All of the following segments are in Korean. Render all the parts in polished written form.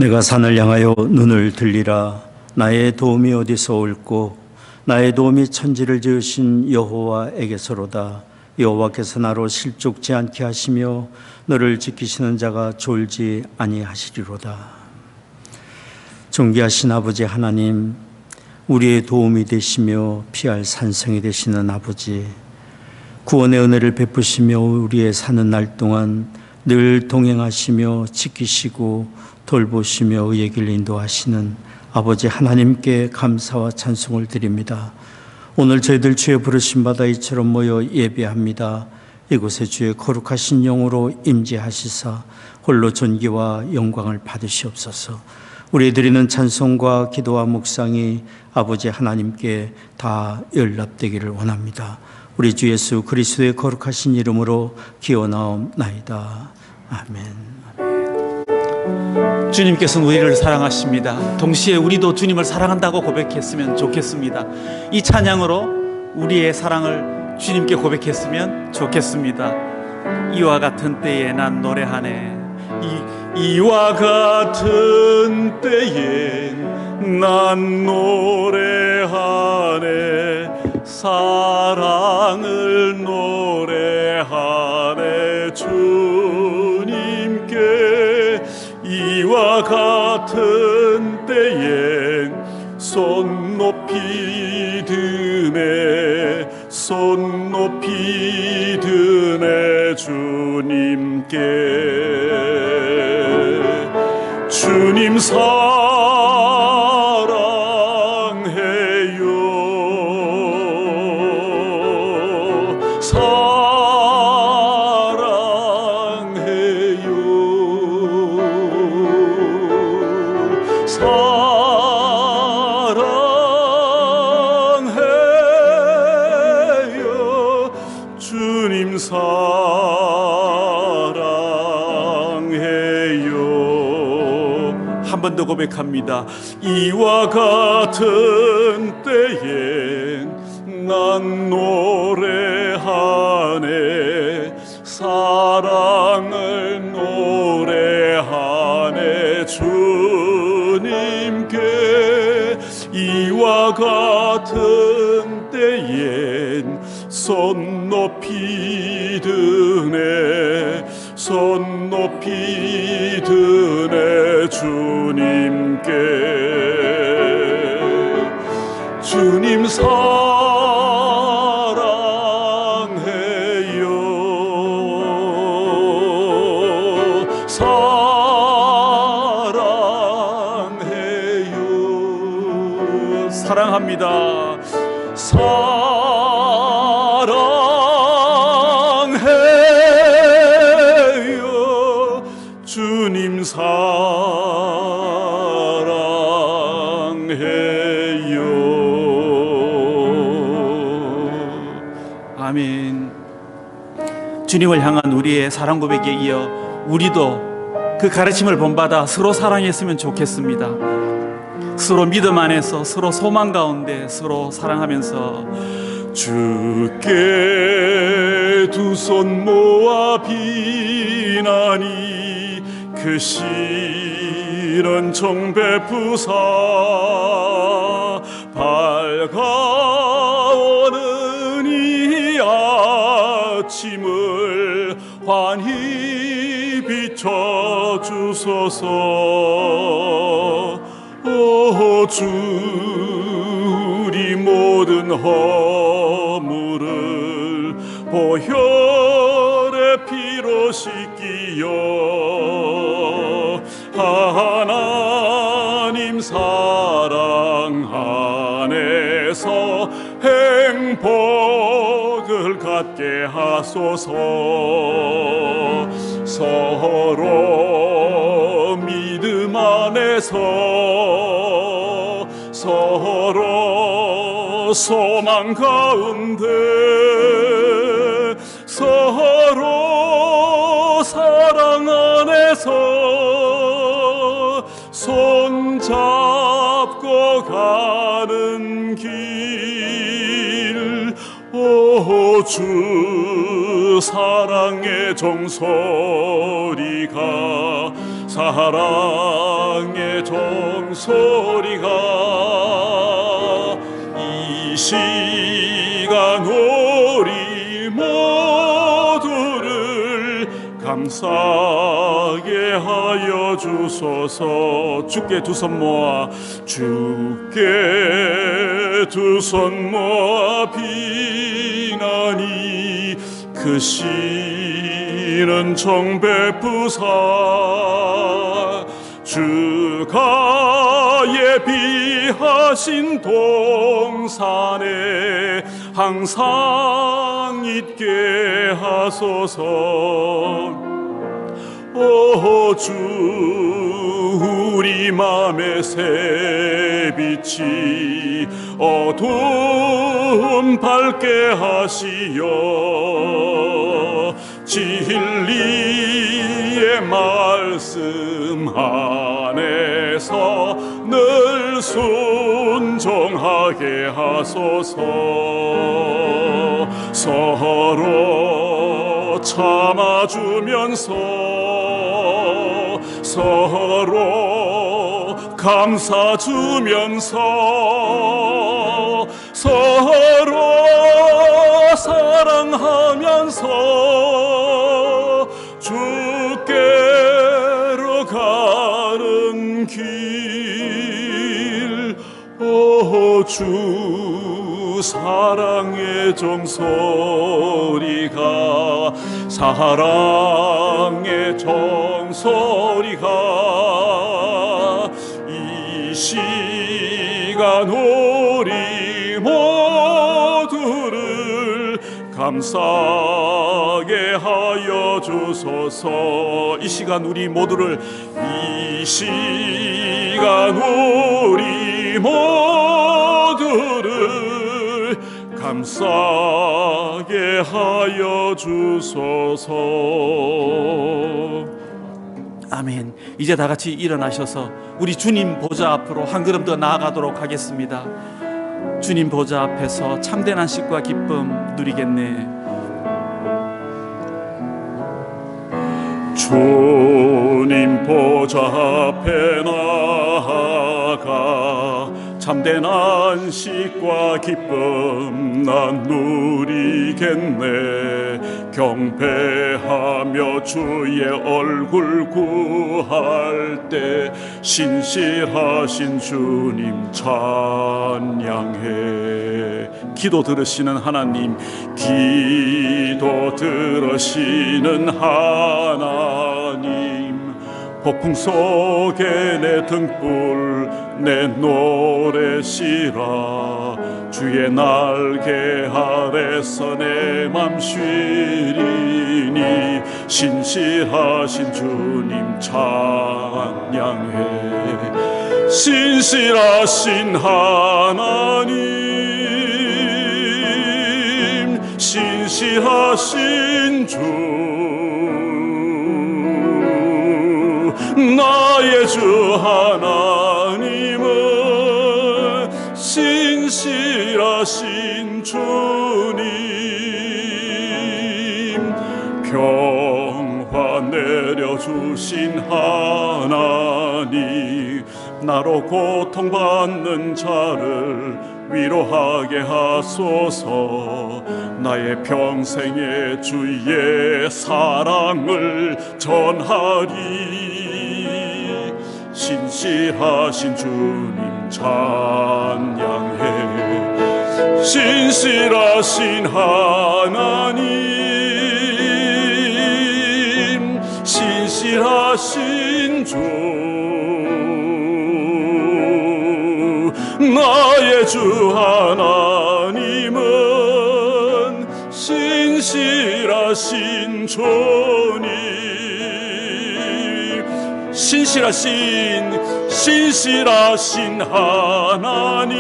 내가 산을 향하여 눈을 들리라. 나의 도움이 어디서 올꼬? 나의 도움이 천지를 지으신 여호와에게서로다. 여호와께서 나로 실족지 않게 하시며 너를 지키시는 자가 졸지 아니하시리로다. 존귀하신 아버지 하나님, 우리의 도움이 되시며 피할 산성이 되시는 아버지, 구원의 은혜를 베푸시며 우리의 사는 날 동안 늘 동행하시며 지키시고 돌보시며 의의 길 인도하시는 아버지 하나님께 감사와 찬송을 드립니다. 오늘 저희들 주의 부르심 받아 이처럼 모여 예배합니다. 이곳에 주의 거룩하신 영으로 임재하시사 홀로 존귀와 영광을 받으시옵소서. 우리 드리는 찬송과 기도와 묵상이 아버지 하나님께 다 연락되기를 원합니다. 우리 주 예수 그리스도의 거룩하신 이름으로 기원하옵나이다. 아멘. 주님께서는 우리를 사랑하십니다. 동시에 우리도 주님을 사랑한다고 고백했으면 좋겠습니다. 이 찬양으로 우리의 사랑을 주님께 고백했으면 좋겠습니다. 이와 같은 때에 난 노래하네. 이와 같은 때에 난 노래하네. 사랑을 노래하네. 주님께 이와 같은 때엔 손 높이 드네. 손 높이 드네. 주님께 주님 사랑해요. 사랑해요. 주님 사랑해요. 한 번 더 고백합니다. 이와 같은 때엔 난 노래하네. 사랑을 노래하네. 주님께 이와 같은 때엔 손 높이 드네. 손 높이 드네. 주님께 주님 사랑해요. 사랑해요. 사랑합니다. 사랑해요. 주님 사랑해요. 아멘. 주님을 향한 우리의 사랑 고백에 이어 우리도 그 가르침을 본받아 서로 사랑했으면 좋겠습니다. 서로 믿음 안에서, 서로 소망 가운데 서로 사랑하면서 주께 두 손 모아 비나니 그 실은 정 베푸사 밝아오는 이 아침을 환히 비춰주소서. 오 주 우리 모든 허물을 보혈의 피로 씻기어 하나님 사랑 안에서 행복을 갖게 하소서. 서로 믿음 안에서 서로 소망 가운데 서로 사랑 안에서 손잡고 가는 길. 오 주 사랑의 종소리가 사랑의 종소리가 이 시간 우리 모두를 감사하게 하여 주소서. 주께 두 손 모아, 주께 두 손 모아 비나니 그 씨는 정 베푸사 주가 예비하신 동산에 항상 있게 하소서. 오 주, 우리 맘의 새빛이 어둠 밝게 하시어 진리의 말씀 안에서 늘 순종하게 하소서. 서로 참아주면서 서로 감사 주면서 서로 사랑하면서 주께로 가는 길. 오 주, 사랑의 종소리가 사랑의 종소리가 이 시간 우리 모두를 감사하게 하여 주소서. 이 시간 우리 모두를, 이 시간 우리 모두를 감사하게 하여 주소서. 아멘. 이제 다 같이 일어나셔서 우리 주님 보좌 앞으로 한 걸음 더 나아가도록 하겠습니다. 주님 보좌 앞에서 참된 안식과 기쁨 누리겠네. 주님 보좌 앞에 나아가 참된 안식과 기쁨 난 누리겠네. 경배하며 주의 얼굴 구할 때 신실하신 주님 찬양해. 기도 들으시는 하나님, 기도 들으시는 하나님, 폭풍 속에 내 등불 내 노래시라. 주의 날개 아래서 내 맘 쉬리니 신실하신 주님 찬양해. 신실하신 하나님, 신실하신 주, 나의 주 하나님은 신실하신 주님, 평화 내려주신 하나님, 나로 고통받는 자를 위로하게 하소서. 나의 평생의 주의 사랑을 전하리. 신실하신 주님 찬양해. 신실하신 하나님, 신실하신 주, 나의 주 하나님은 신실하신 주님. 신실하신 하나님,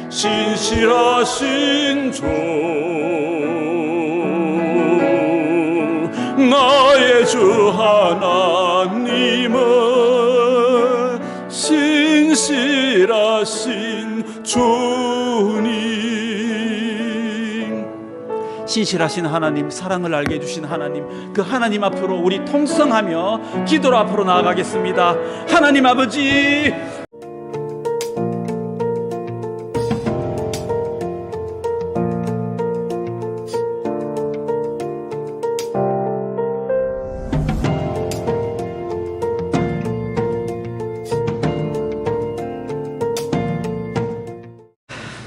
신실하신 주, 나의 주 하나님은 신실하신 주님. 진실하신 하나님, 사랑을 알게 해주신 하나님, 그 하나님 앞으로 우리 통성하며 기도로 앞으로 나아가겠습니다. 하나님 아버지,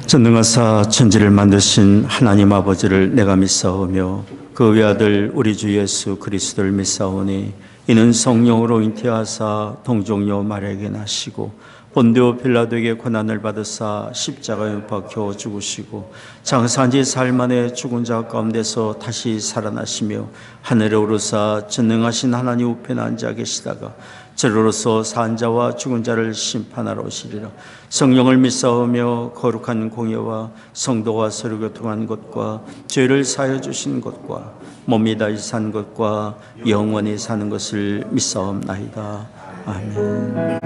전능하사 천지를 만드신 하나님 아버지를 내가 믿사오며 그 외아들 우리 주 예수 그리스도를 믿사오니 이는 성령으로 잉태하사 동정녀 마리아에게 나시고 본디오 빌라도에게 고난을 받으사 십자가에 못 박혀 죽으시고 장사한 지 사흘 만에 죽은 자 가운데서 다시 살아나시며 하늘에 오르사 전능하신 하나님 우편에 앉아 계시다가 저로서 산 자와 죽은 자를 심판하러 오시리라. 성령을 믿사오며 거룩한 공예와 성도가 서로 교통한 것과 죄를 사하여 주시는 것과 몸이 다시 산 것과 영원히 사는 것을 믿사옵나이다. 아멘.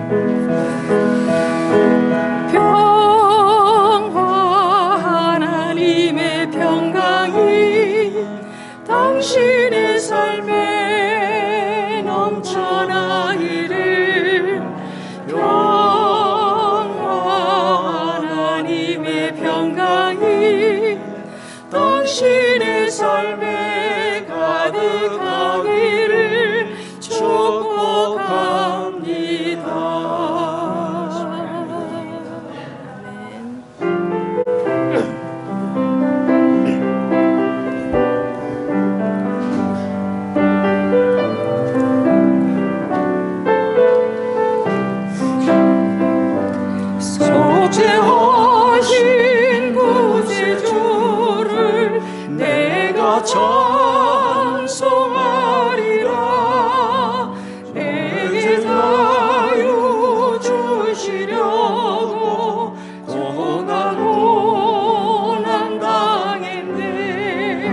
평화 하나님의 평강이 당신의 삶에 넘쳐나기를. 평화 하나님의 평강이 당신의 삶에 가득하기를 축복합니다. 속죄하신 구세주를 내가 찬송하리라. 내게 자유 주시려고 고난 당했네.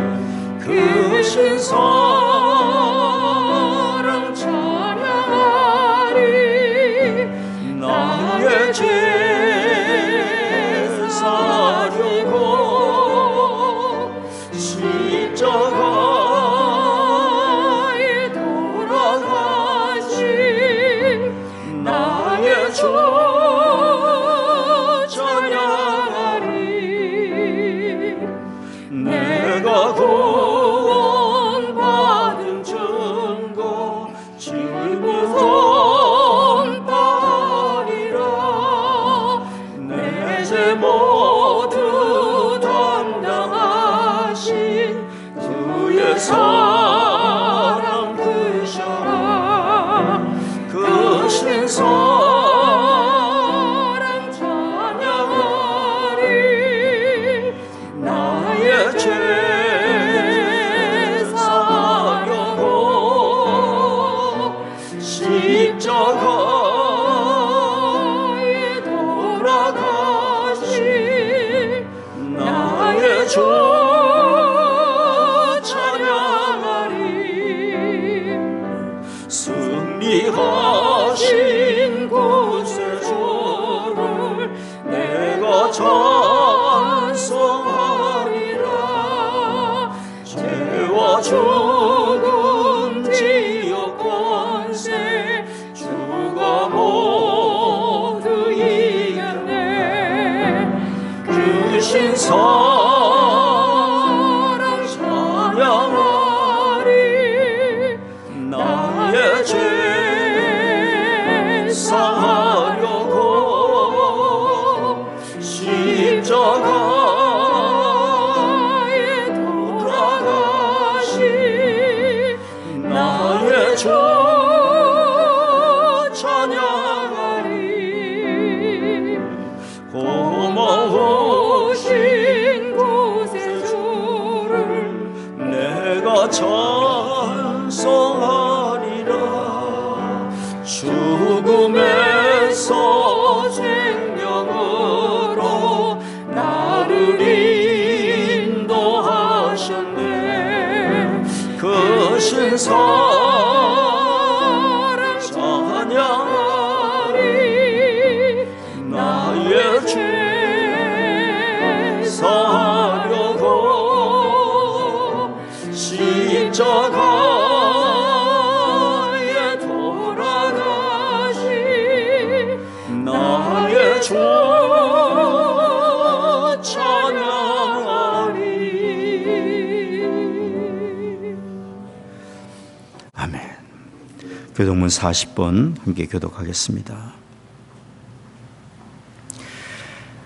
그 신사랑 찬양하리. 나의 죄 사려고 십자가에 돌아가신 나의 주 찬양하리. 내가 구원받은 증거 짊어진 바리라. 내 죄 모두 담당하신 주의 사랑 크셔라. 그 신사랑 찬양하리. 나의 죄 사려고 십자가에 돌아가신 나의 주 찬양하리. 승리하신 구세주를 내가 찬송하리라. 죄와 죽음 지옥 권세 주가 모두 이겼네. 그 신사랑 찬양하리. 나의 죄 사하려고 십자가에 돌아가신 나의 주 찬양하리. 고마우신 구세주를 내가 찬송하리라. 죽음에서 생명으로 나를 인도하셨네. 그 신사랑 찬양하리. 나의 죄 사려고 주 찬양하리. 아멘. 교독문 40번 함께 교독하겠습니다.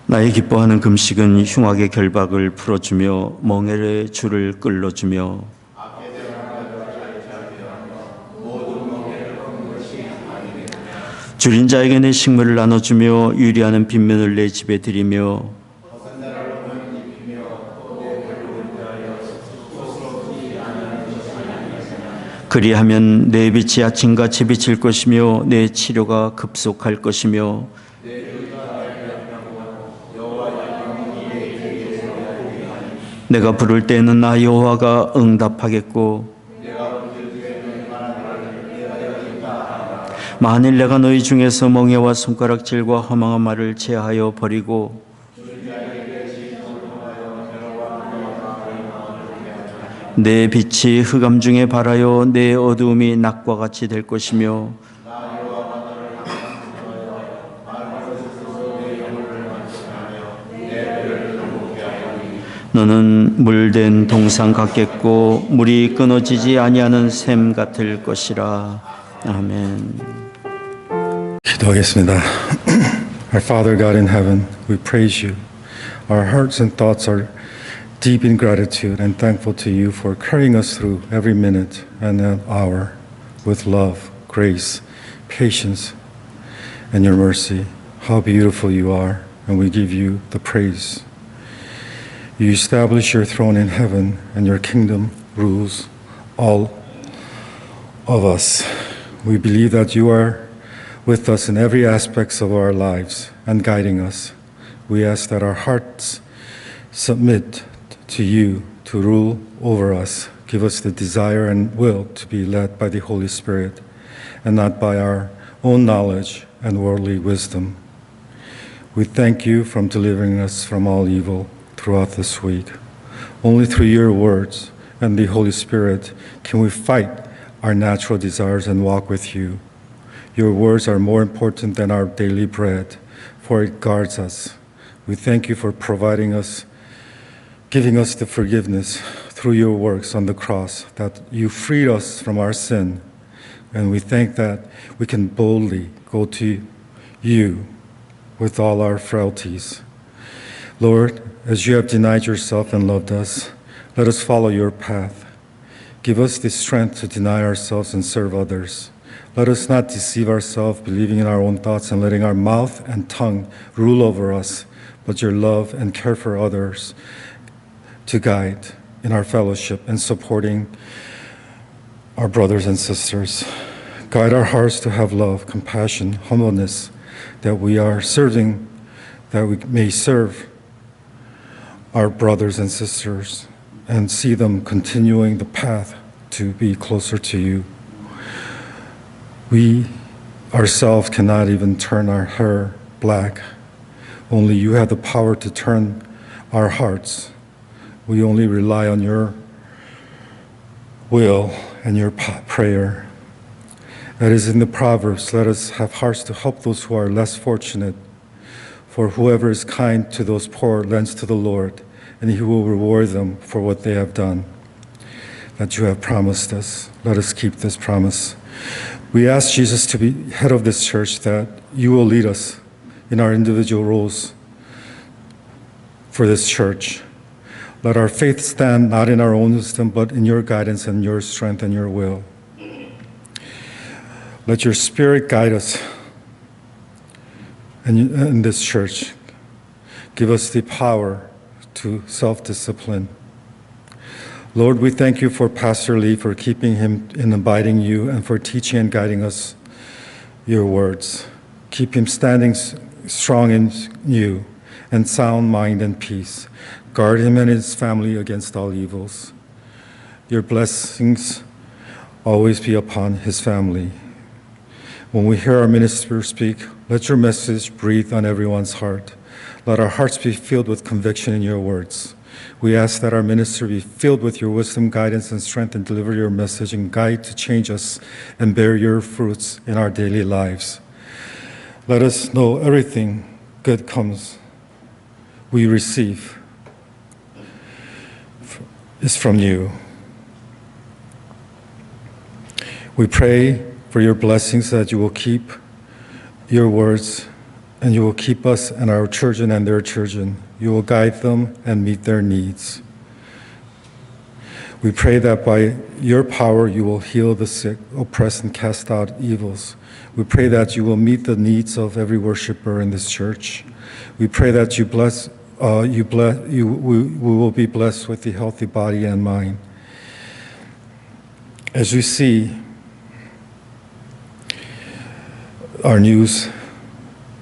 나의 기뻐하는 금식은 흉악의 결박을 풀어주며 멍에의 줄을 끌어주며 줄인 자에게 내 식물을 나눠주며 유리하는 빈면을 내 집에 들이며 그리하면 내 빛이 아침같이 비칠 것이며 내 치료가 급속할 것이며 내가 부를 때에는 나 여호와가 응답하겠고 만일 내가 너희 중에서 멍에와 손가락질과 허망한 말을 제하여 버리고 내 빛이 흑암 중에 발하여 내 어두움이 낮과 같이 될 것이며 너는 물된 동상 같겠고 물이 끊어지지 아니하는 샘 같을 것이라. 아멘. 기도하겠습니다. Our Father God in heaven, we praise you. Our hearts and thoughts are deep in gratitude and thankful to you for carrying us through every minute and hour with love, grace, patience, and your mercy. How beautiful you are, and we give you the praise. You establish your throne in heaven, and your kingdom rules all of us. We believe that you are with us in every aspect of our lives and guiding us. We ask that our hearts submit to you to rule over us. Give us the desire and will to be led by the Holy Spirit and not by our own knowledge and worldly wisdom. We thank you for delivering us from all evil throughout this week. Only through your words and the Holy Spirit can we fight our natural desires and walk with you. Your words are more important than our daily bread, for it guards us. We thank you for providing us, giving us the forgiveness through your works on the cross, that you freed us from our sin. And we thank that we can boldly go to you with all our frailties. Lord, as you have denied yourself and loved us, let us follow your path. Give us the strength to deny ourselves and serve others. Let us not deceive ourselves, believing in our own thoughts and letting our mouth and tongue rule over us, but your love and care for others to guide in our fellowship and supporting our brothers and sisters. Guide our hearts to have love, compassion, humbleness, that we are serving, that we may serve our brothers and sisters and see them continuing the path to be closer to you. We ourselves cannot even turn our hair black. Only you have the power to turn our hearts. We only rely on your will and your prayer. That is in the Proverbs, let us have hearts to help those who are less fortunate. For whoever is kind to those poor lends to the Lord, and he will reward them for what they have done. That you have promised us. Let us keep this promise. We ask Jesus to be head of this church, that you will lead us in our individual roles for this church. Let our faith stand not in our own wisdom, but in your guidance and your strength and your will. Let your Spirit guide us in this church. Give us the power to self-discipline. Lord, we thank you for Pastor Lee, for keeping him in abiding you and for teaching and guiding us your words. Keep him standing strong in you and sound mind and peace. Guard him and his family against all evils. Your blessings always be upon his family. When we hear our minister speak, let your message breathe on everyone's heart. Let our hearts be filled with conviction in your words. We ask that our minister be filled with your wisdom, guidance, and strength, and deliver your message and guide to change us and bear your fruits in our daily lives. Let us know everything good comes, we receive, is from you. We pray for your blessings, that you will keep your words, and you will keep us and our children and their children. You will guide them and meet their needs. We pray that by your power you will heal the sick, oppress and cast out evils. We pray that you will meet the needs of every worshiper in this church. We pray that we will be blessed with a healthy body and mind. As we see our news,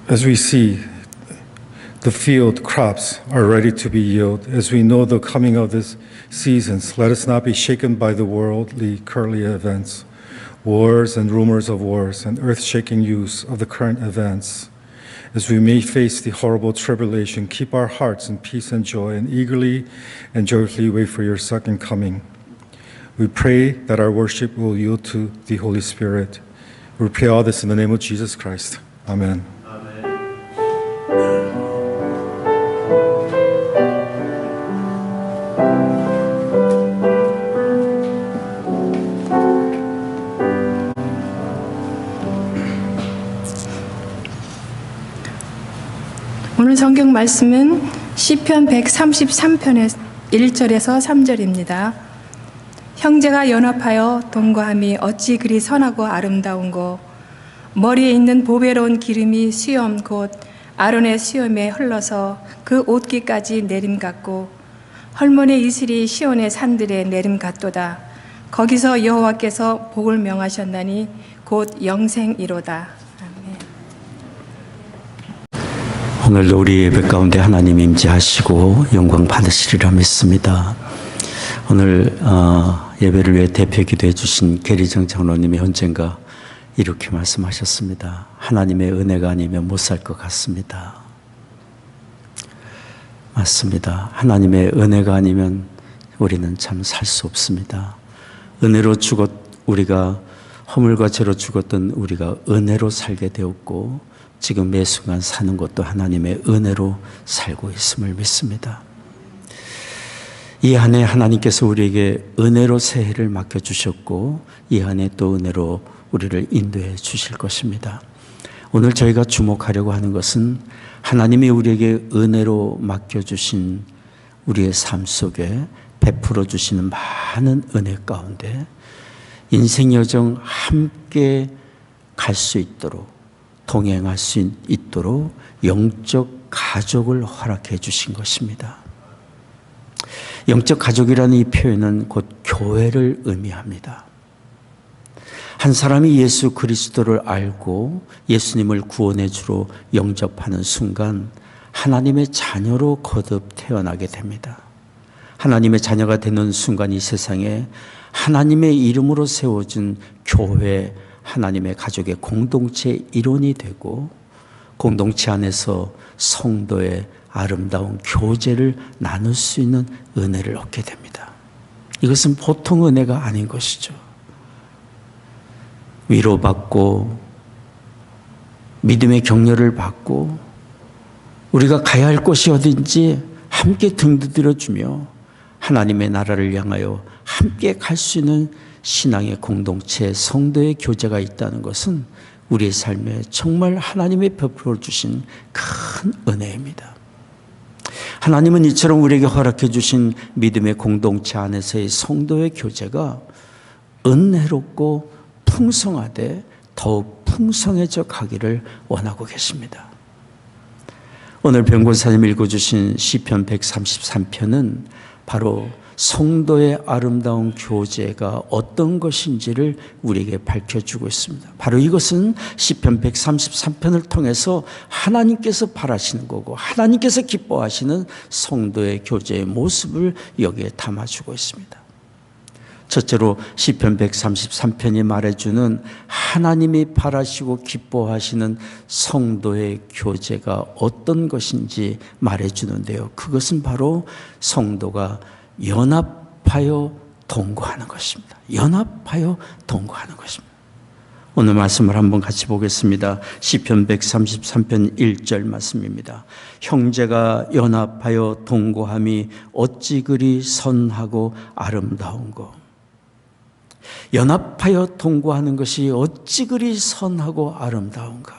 as we see the field crops are ready to be yielded, as we know the coming of this seasons, let us not be shaken by the worldly currently events, wars and rumors of wars, and earth-shaking news of the current events. As we may face the horrible tribulation, keep our hearts in peace and joy, and eagerly and joyfully wait for your second coming. We pray that our worship will yield to the Holy Spirit. We pray all this in the name of Jesus Christ. Amen. 오늘 성경 말씀은 시편 133편의 1절에서 3절입니다. 형제가 연합하여 동거함이 어찌 그리 선하고 아름다운고, 머리에 있는 보배로운 기름이 수염 곧 아론의 수염에 흘러서 그 옷깃까지 내림 같고, 헐몬의 이슬이 시온의 산들에 내림 같도다. 거기서 여호와께서 복을 명하셨나니 곧 영생이로다. 오늘도 우리 예배 가운데 하나님 임재하시고 영광 받으시리라 믿습니다. 오늘 예배를 위해 대표 기도해 주신 계리정 장로님이 언젠가 이렇게 말씀하셨습니다. 하나님의 은혜가 아니면 못 살 것 같습니다. 맞습니다. 하나님의 은혜가 아니면 우리는 참 살 수 없습니다. 은혜로 우리가 허물과 죄로 죽었던 우리가 은혜로 살게 되었고, 지금 매 순간 사는 것도 하나님의 은혜로 살고 있음을 믿습니다. 이 한 해 하나님께서 우리에게 은혜로 새해를 맡겨주셨고, 이 한 해 또 은혜로 우리를 인도해 주실 것입니다. 오늘 저희가 주목하려고 하는 것은 하나님이 우리에게 은혜로 맡겨주신 우리의 삶 속에 베풀어 주시는 많은 은혜 가운데 인생 여정 함께 갈 수 있도록, 동행할 수 있도록 영적 가족을 허락해 주신 것입니다. 영적 가족이라는 이 표현은 곧 교회를 의미합니다. 한 사람이 예수 그리스도를 알고 예수님을 구원의 주로 영접하는 순간 하나님의 자녀로 거듭 태어나게 됩니다. 하나님의 자녀가 되는 순간 이 세상에 하나님의 이름으로 세워진 교회, 하나님의 가족의 공동체의 일원이 되고, 공동체 안에서 성도의 아름다운 교제를 나눌 수 있는 은혜를 얻게 됩니다. 이것은 보통 은혜가 아닌 것이죠. 위로받고 믿음의 격려를 받고 우리가 가야 할 곳이 어딘지 함께 등 두드려주며 하나님의 나라를 향하여 함께 갈 수 있는 신앙의 공동체, 성도의 교제가 있다는 것은 우리의 삶에 정말 하나님의 베풀어 주신 큰 은혜입니다. 하나님은 이처럼 우리에게 허락해 주신 믿음의 공동체 안에서의 성도의 교제가 은혜롭고 풍성하되 더욱 풍성해져 가기를 원하고 계십니다. 오늘 변고사님 읽어주신 시편 133편은 바로 성도의 아름다운 교제가 어떤 것인지를 우리에게 밝혀주고 있습니다. 바로 이것은 시편 133편을 통해서 하나님께서 바라시는 거고 하나님께서 기뻐하시는 성도의 교제의 모습을 여기에 담아주고 있습니다. 첫째로 시편 133편이 말해주는 하나님이 바라시고 기뻐하시는 성도의 교제가 어떤 것인지 말해주는데요. 그것은 바로 성도가 연합하여 동거하는 것입니다. 연합하여 동거하는 것입니다. 오늘 말씀을 한번 같이 보겠습니다. 시편 133편 1절 말씀입니다. 형제가 연합하여 동거함이 어찌 그리 선하고 아름다운고. 연합하여 동거하는 것이 어찌 그리 선하고 아름다운가.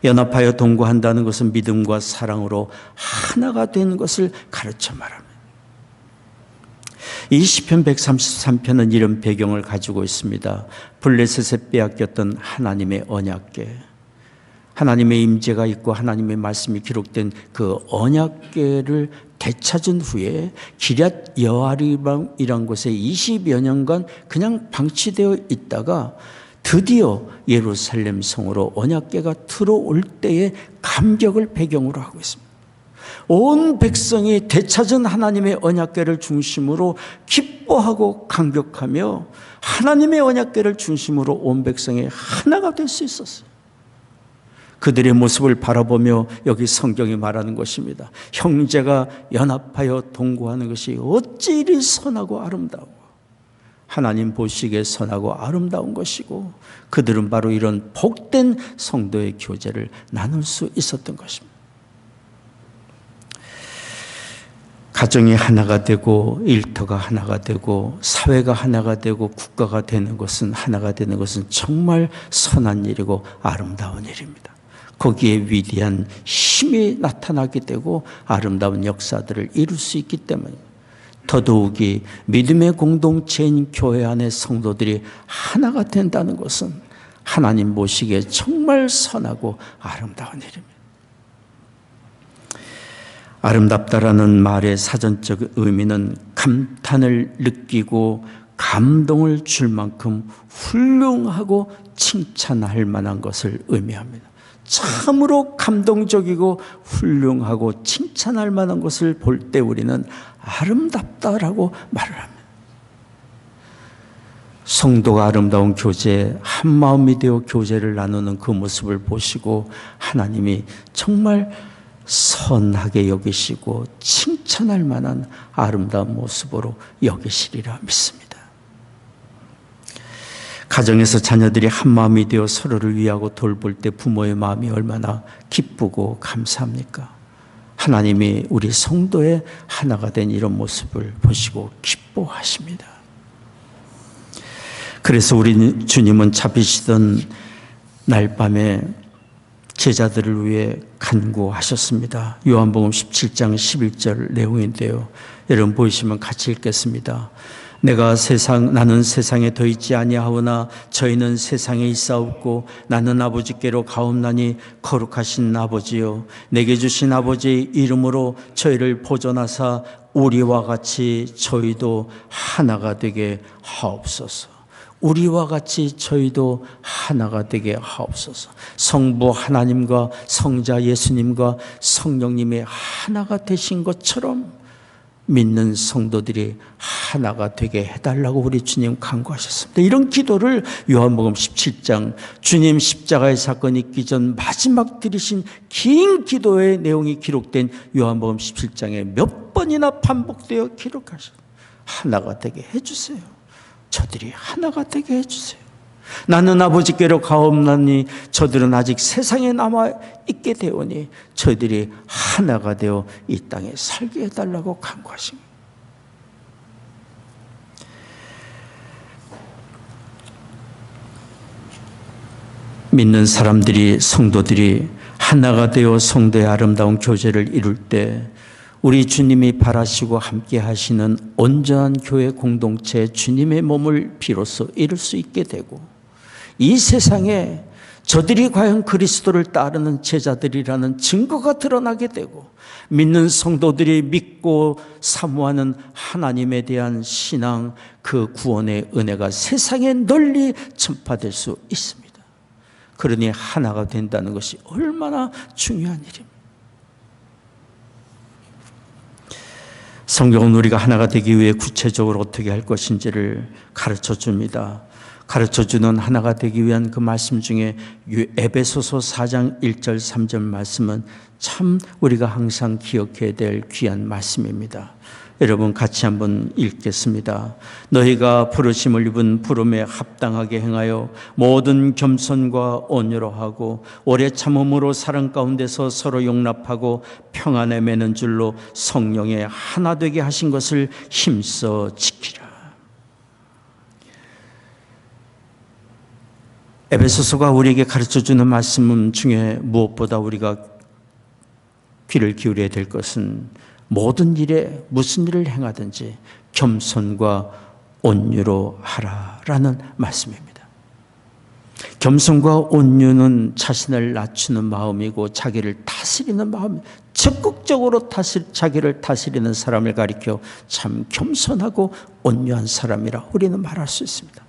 연합하여 동거한다는 것은 믿음과 사랑으로 하나가 된 것을 가르쳐 말합니다. 이 시편 133편은 이런 배경을 가지고 있습니다. 블레셋에 빼앗겼던 하나님의 언약궤, 하나님의 임재가 있고 하나님의 말씀이 기록된 그 언약궤를 되찾은 후에 기럇 여아림이란 곳에 20여 년간 그냥 방치되어 있다가 드디어 예루살렘 성으로 언약궤가 들어올 때의 감격을 배경으로 하고 있습니다. 온 백성이 되찾은 하나님의 언약궤를 중심으로 기뻐하고 감격하며 하나님의 언약궤를 중심으로 온 백성이 하나가 될 수 있었어요. 그들의 모습을 바라보며 여기 성경이 말하는 것입니다. 형제가 연합하여 동거하는 것이 어찌 이리 선하고 아름다워. 하나님 보시기에 선하고 아름다운 것이고 그들은 바로 이런 복된 성도의 교제를 나눌 수 있었던 것입니다. 가정이 하나가 되고 일터가 하나가 되고 사회가 하나가 되고 국가가 되는 것은 하나가 되는 것은 정말 선한 일이고 아름다운 일입니다. 거기에 위대한 힘이 나타나게 되고 아름다운 역사들을 이룰 수 있기 때문입니다. 더더욱이 믿음의 공동체인 교회 안의 성도들이 하나가 된다는 것은 하나님 보시기에 정말 선하고 아름다운 일입니다. 아름답다라는 말의 사전적 의미는 감탄을 느끼고 감동을 줄 만큼 훌륭하고 칭찬할 만한 것을 의미합니다. 참으로 감동적이고 훌륭하고 칭찬할 만한 것을 볼 때 우리는 아름답다라고 말을 합니다. 성도가 아름다운 교제, 한마음이 되어 교제를 나누는 그 모습을 보시고 하나님이 정말 선하게 여기시고 칭찬할 만한 아름다운 모습으로 여기시리라 믿습니다. 가정에서 자녀들이 한마음이 되어 서로를 위하고 돌볼 때 부모의 마음이 얼마나 기쁘고 감사합니까? 하나님이 우리 성도의 하나가 된 이런 모습을 보시고 기뻐하십니다. 그래서 우리 주님은 잡히시던 날 밤에 제자들을 위해 간구하셨습니다. 요한복음 17장 11절 내용인데요. 여러분 보이시면 같이 읽겠습니다. 나는 세상에 더 있지 아니하오나 저희는 세상에 있사옵고 나는 아버지께로 가옵나니 거룩하신 아버지요 내게 주신 아버지의 이름으로 저희를 보존하사 우리와 같이 저희도 하나가 되게 하옵소서. 우리와 같이 저희도 하나가 되게 하옵소서. 성부 하나님과 성자 예수님과 성령님의 하나가 되신 것처럼 믿는 성도들이 하나가 되게 해달라고 우리 주님 간구하셨습니다. 이런 기도를 요한복음 17장 주님 십자가의 사건이 있기 전 마지막 드리신 긴 기도의 내용이 기록된 요한복음 17장에 몇 번이나 반복되어 기록하셨습니다. 하나가 되게 해주세요. 저들이 하나가 되게 해주세요. 나는 아버지께로 가옵나니 저들은 아직 세상에 남아있게 되오니 저희들이 하나가 되어 이 땅에 살게 해달라고 간구하십니다. 믿는 사람들이 성도들이 하나가 되어 성도의 아름다운 교제를 이룰 때 우리 주님이 바라시고 함께 하시는 온전한 교회 공동체 주님의 몸을 비로소 이룰 수 있게 되고 이 세상에 저들이 과연 그리스도를 따르는 제자들이라는 증거가 드러나게 되고 믿는 성도들이 믿고 사모하는 하나님에 대한 신앙, 그 구원의 은혜가 세상에 널리 전파될 수 있습니다. 그러니 하나가 된다는 것이 얼마나 중요한 일입니다. 성경은 우리가 하나가 되기 위해 구체적으로 어떻게 할 것인지를 가르쳐 줍니다. 가르쳐주는 하나가 되기 위한 그 말씀 중에 에베소서 4장 1절 3절 말씀은 참 우리가 항상 기억해야 될 귀한 말씀입니다. 여러분 같이 한번 읽겠습니다. 너희가 부르심을 입은 부름에 합당하게 행하여 모든 겸손과 온유로 하고 오래 참음으로 사랑 가운데서 서로 용납하고 평안에 매는 줄로 성령에 하나 되게 하신 것을 힘써 지키라. 에베소서가 우리에게 가르쳐주는 말씀 중에 무엇보다 우리가 귀를 기울여야 될 것은 모든 일에 무슨 일을 행하든지 겸손과 온유로 하라라는 말씀입니다. 겸손과 온유는 자신을 낮추는 마음이고 자기를 다스리는 마음, 적극적으로 자기를 다스리는 사람을 가리켜 참 겸손하고 온유한 사람이라 우리는 말할 수 있습니다.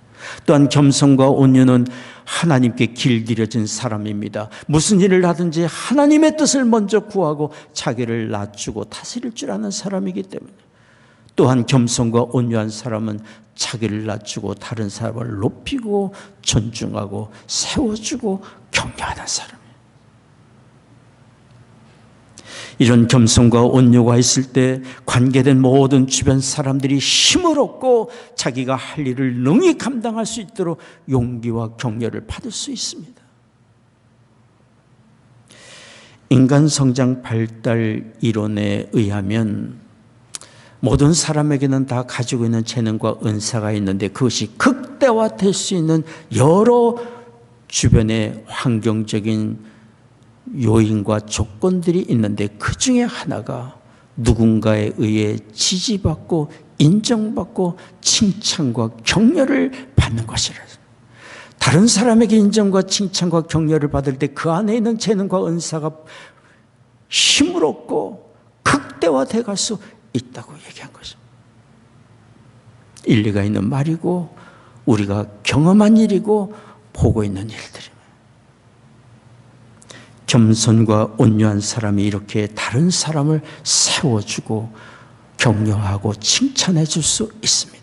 또한 겸손과 온유는 하나님께 길들여진 사람입니다. 무슨 일을 하든지 하나님의 뜻을 먼저 구하고 자기를 낮추고 다스릴 줄 아는 사람이기 때문에, 또한 겸손과 온유한 사람은 자기를 낮추고 다른 사람을 높이고 존중하고 세워주고 격려하는 사람이에요. 이런 겸손과 온유가 있을 때 관계된 모든 주변 사람들이 힘을 얻고 자기가 할 일을 능히 감당할 수 있도록 용기와 격려를 받을 수 있습니다. 인간 성장 발달 이론에 의하면 모든 사람에게는 다 가지고 있는 재능과 은사가 있는데 그것이 극대화될 수 있는 여러 주변의 환경적인 요인과 조건들이 있는데 그 중에 하나가 누군가에 의해 지지받고 인정받고 칭찬과 격려를 받는 것이라. 다른 사람에게 인정과 칭찬과 격려를 받을 때 그 안에 있는 재능과 은사가 힘을 얻고 극대화돼 갈 수 있다고 얘기한 것입니다. 일리가 있는 말이고 우리가 경험한 일이고 보고 있는 일들입니다. 겸손과 온유한 사람이 이렇게 다른 사람을 세워주고 격려하고 칭찬해 줄 수 있습니다.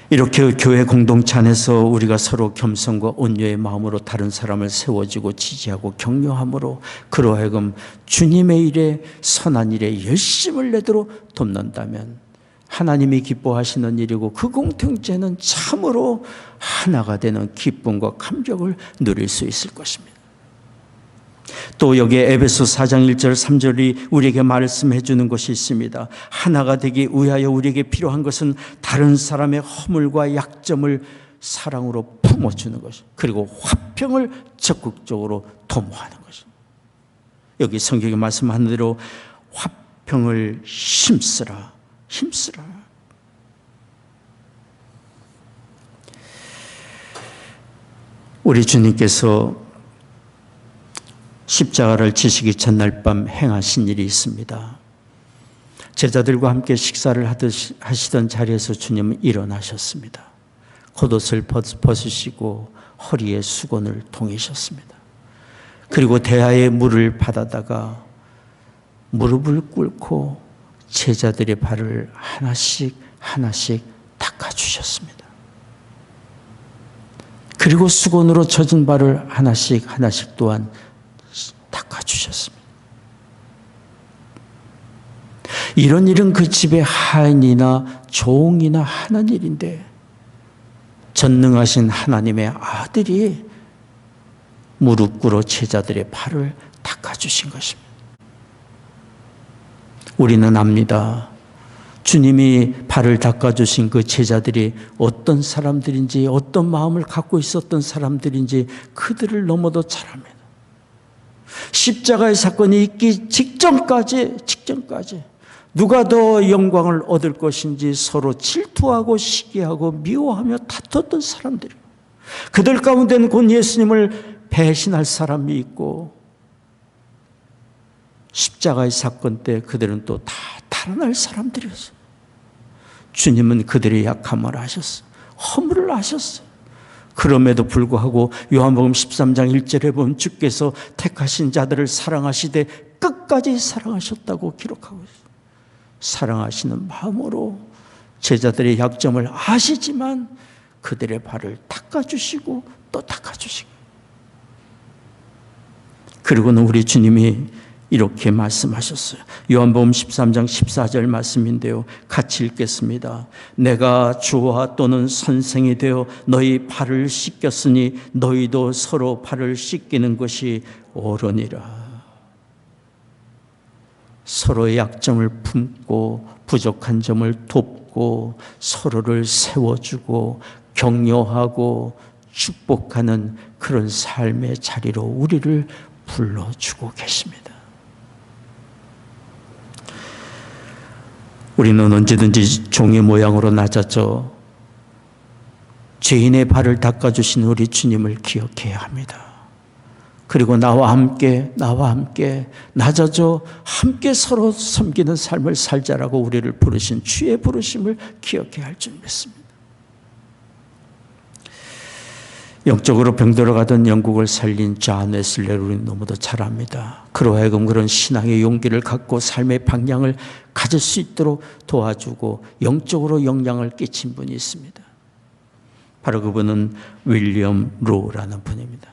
이렇게 교회 공동체 안에서 우리가 서로 겸손과 온유의 마음으로 다른 사람을 세워주고 지지하고 격려함으로 그러하여금 주님의 일에 선한 일에 열심을 내도록 돕는다면 하나님이 기뻐하시는 일이고 그 공동체는 참으로 하나가 되는 기쁨과 감격을 누릴 수 있을 것입니다. 또 여기에 에베소 4장 1절 3절이 우리에게 말씀해 주는 것이 있습니다. 하나가 되기 위하여 우리에게 필요한 것은 다른 사람의 허물과 약점을 사랑으로 품어주는 것, 그리고 화평을 적극적으로 도모하는 것입니다. 여기 성경에 말씀하는 대로 화평을 힘쓰라. 우리 주님께서 십자가를 지시기 전날 밤 행하신 일이 있습니다. 제자들과 함께 식사를 하시던 자리에서 주님은 일어나셨습니다. 겉옷을 벗으시고 허리에 수건을 동이셨습니다. 그리고 대야의 물을 받아다가 무릎을 꿇고 제자들의 발을 하나씩 닦아주셨습니다. 그리고 수건으로 젖은 발을 하나씩 또한 닦아주셨습니다. 이런 일은 그 집의 하인이나 종이나 하는 일인데 전능하신 하나님의 아들이 무릎 꿇어 제자들의 발을 닦아주신 것입니다. 우리는 압니다. 주님이 발을 닦아주신 그 제자들이 어떤 사람들인지 어떤 마음을 갖고 있었던 사람들인지 그들을 너무도 잘 압니다. 십자가의 사건이 있기 직전까지 누가 더 영광을 얻을 것인지 서로 질투하고 시기하고 미워하며 다퉜던 사람들이에요. 그들 가운데는 곧 예수님을 배신할 사람이 있고 십자가의 사건 때 그들은 또 다 달아날 사람들이었어요. 주님은 그들의 약함을 아셨어요. 허물을 아셨어요. 그럼에도 불구하고 요한복음 13장 1절에 보면 주께서 택하신 자들을 사랑하시되 끝까지 사랑하셨다고 기록하고 있어요. 사랑하시는 마음으로 제자들의 약점을 아시지만 그들의 발을 닦아주시고 또 닦아주시고, 그리고는 우리 주님이 이렇게 말씀하셨어요. 요한복음 13장 14절 말씀인데요. 같이 읽겠습니다. 내가 주와 또는 선생이 되어 너희 발을 씻겼으니 너희도 서로 발을 씻기는 것이 옳으니라. 서로의 약점을 품고 부족한 점을 돕고 서로를 세워주고 격려하고 축복하는 그런 삶의 자리로 우리를 불러주고 계십니다. 우리는 언제든지 종의 모양으로 낮아져 죄인의 발을 닦아주신 우리 주님을 기억해야 합니다. 그리고 나와 함께 낮아져 함께 서로 섬기는 삶을 살자라고 우리를 부르신 주의 부르심을 기억해야 할 줄 믿습니다. 영적으로 병들어가던 영국을 살린 존 웨슬리를 우리는 너무도 잘 압니다. 그로 하여금 그런 신앙의 용기를 갖고 삶의 방향을 가질 수 있도록 도와주고 영적으로 영향을 끼친 분이 있습니다. 바로 그분은 윌리엄 로라는 분입니다.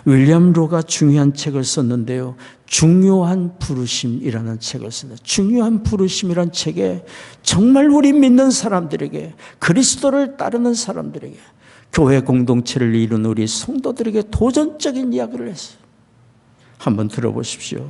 윌리엄 로가 중요한 책을 썼는데요. 중요한 부르심이라는 책을 썼는데, 중요한 부르심이라는 책에 정말 우리 믿는 사람들에게, 그리스도를 따르는 사람들에게, 교회 공동체를 이루는 우리 성도들에게 도전적인 이야기를 했어요. 한번 들어보십시오.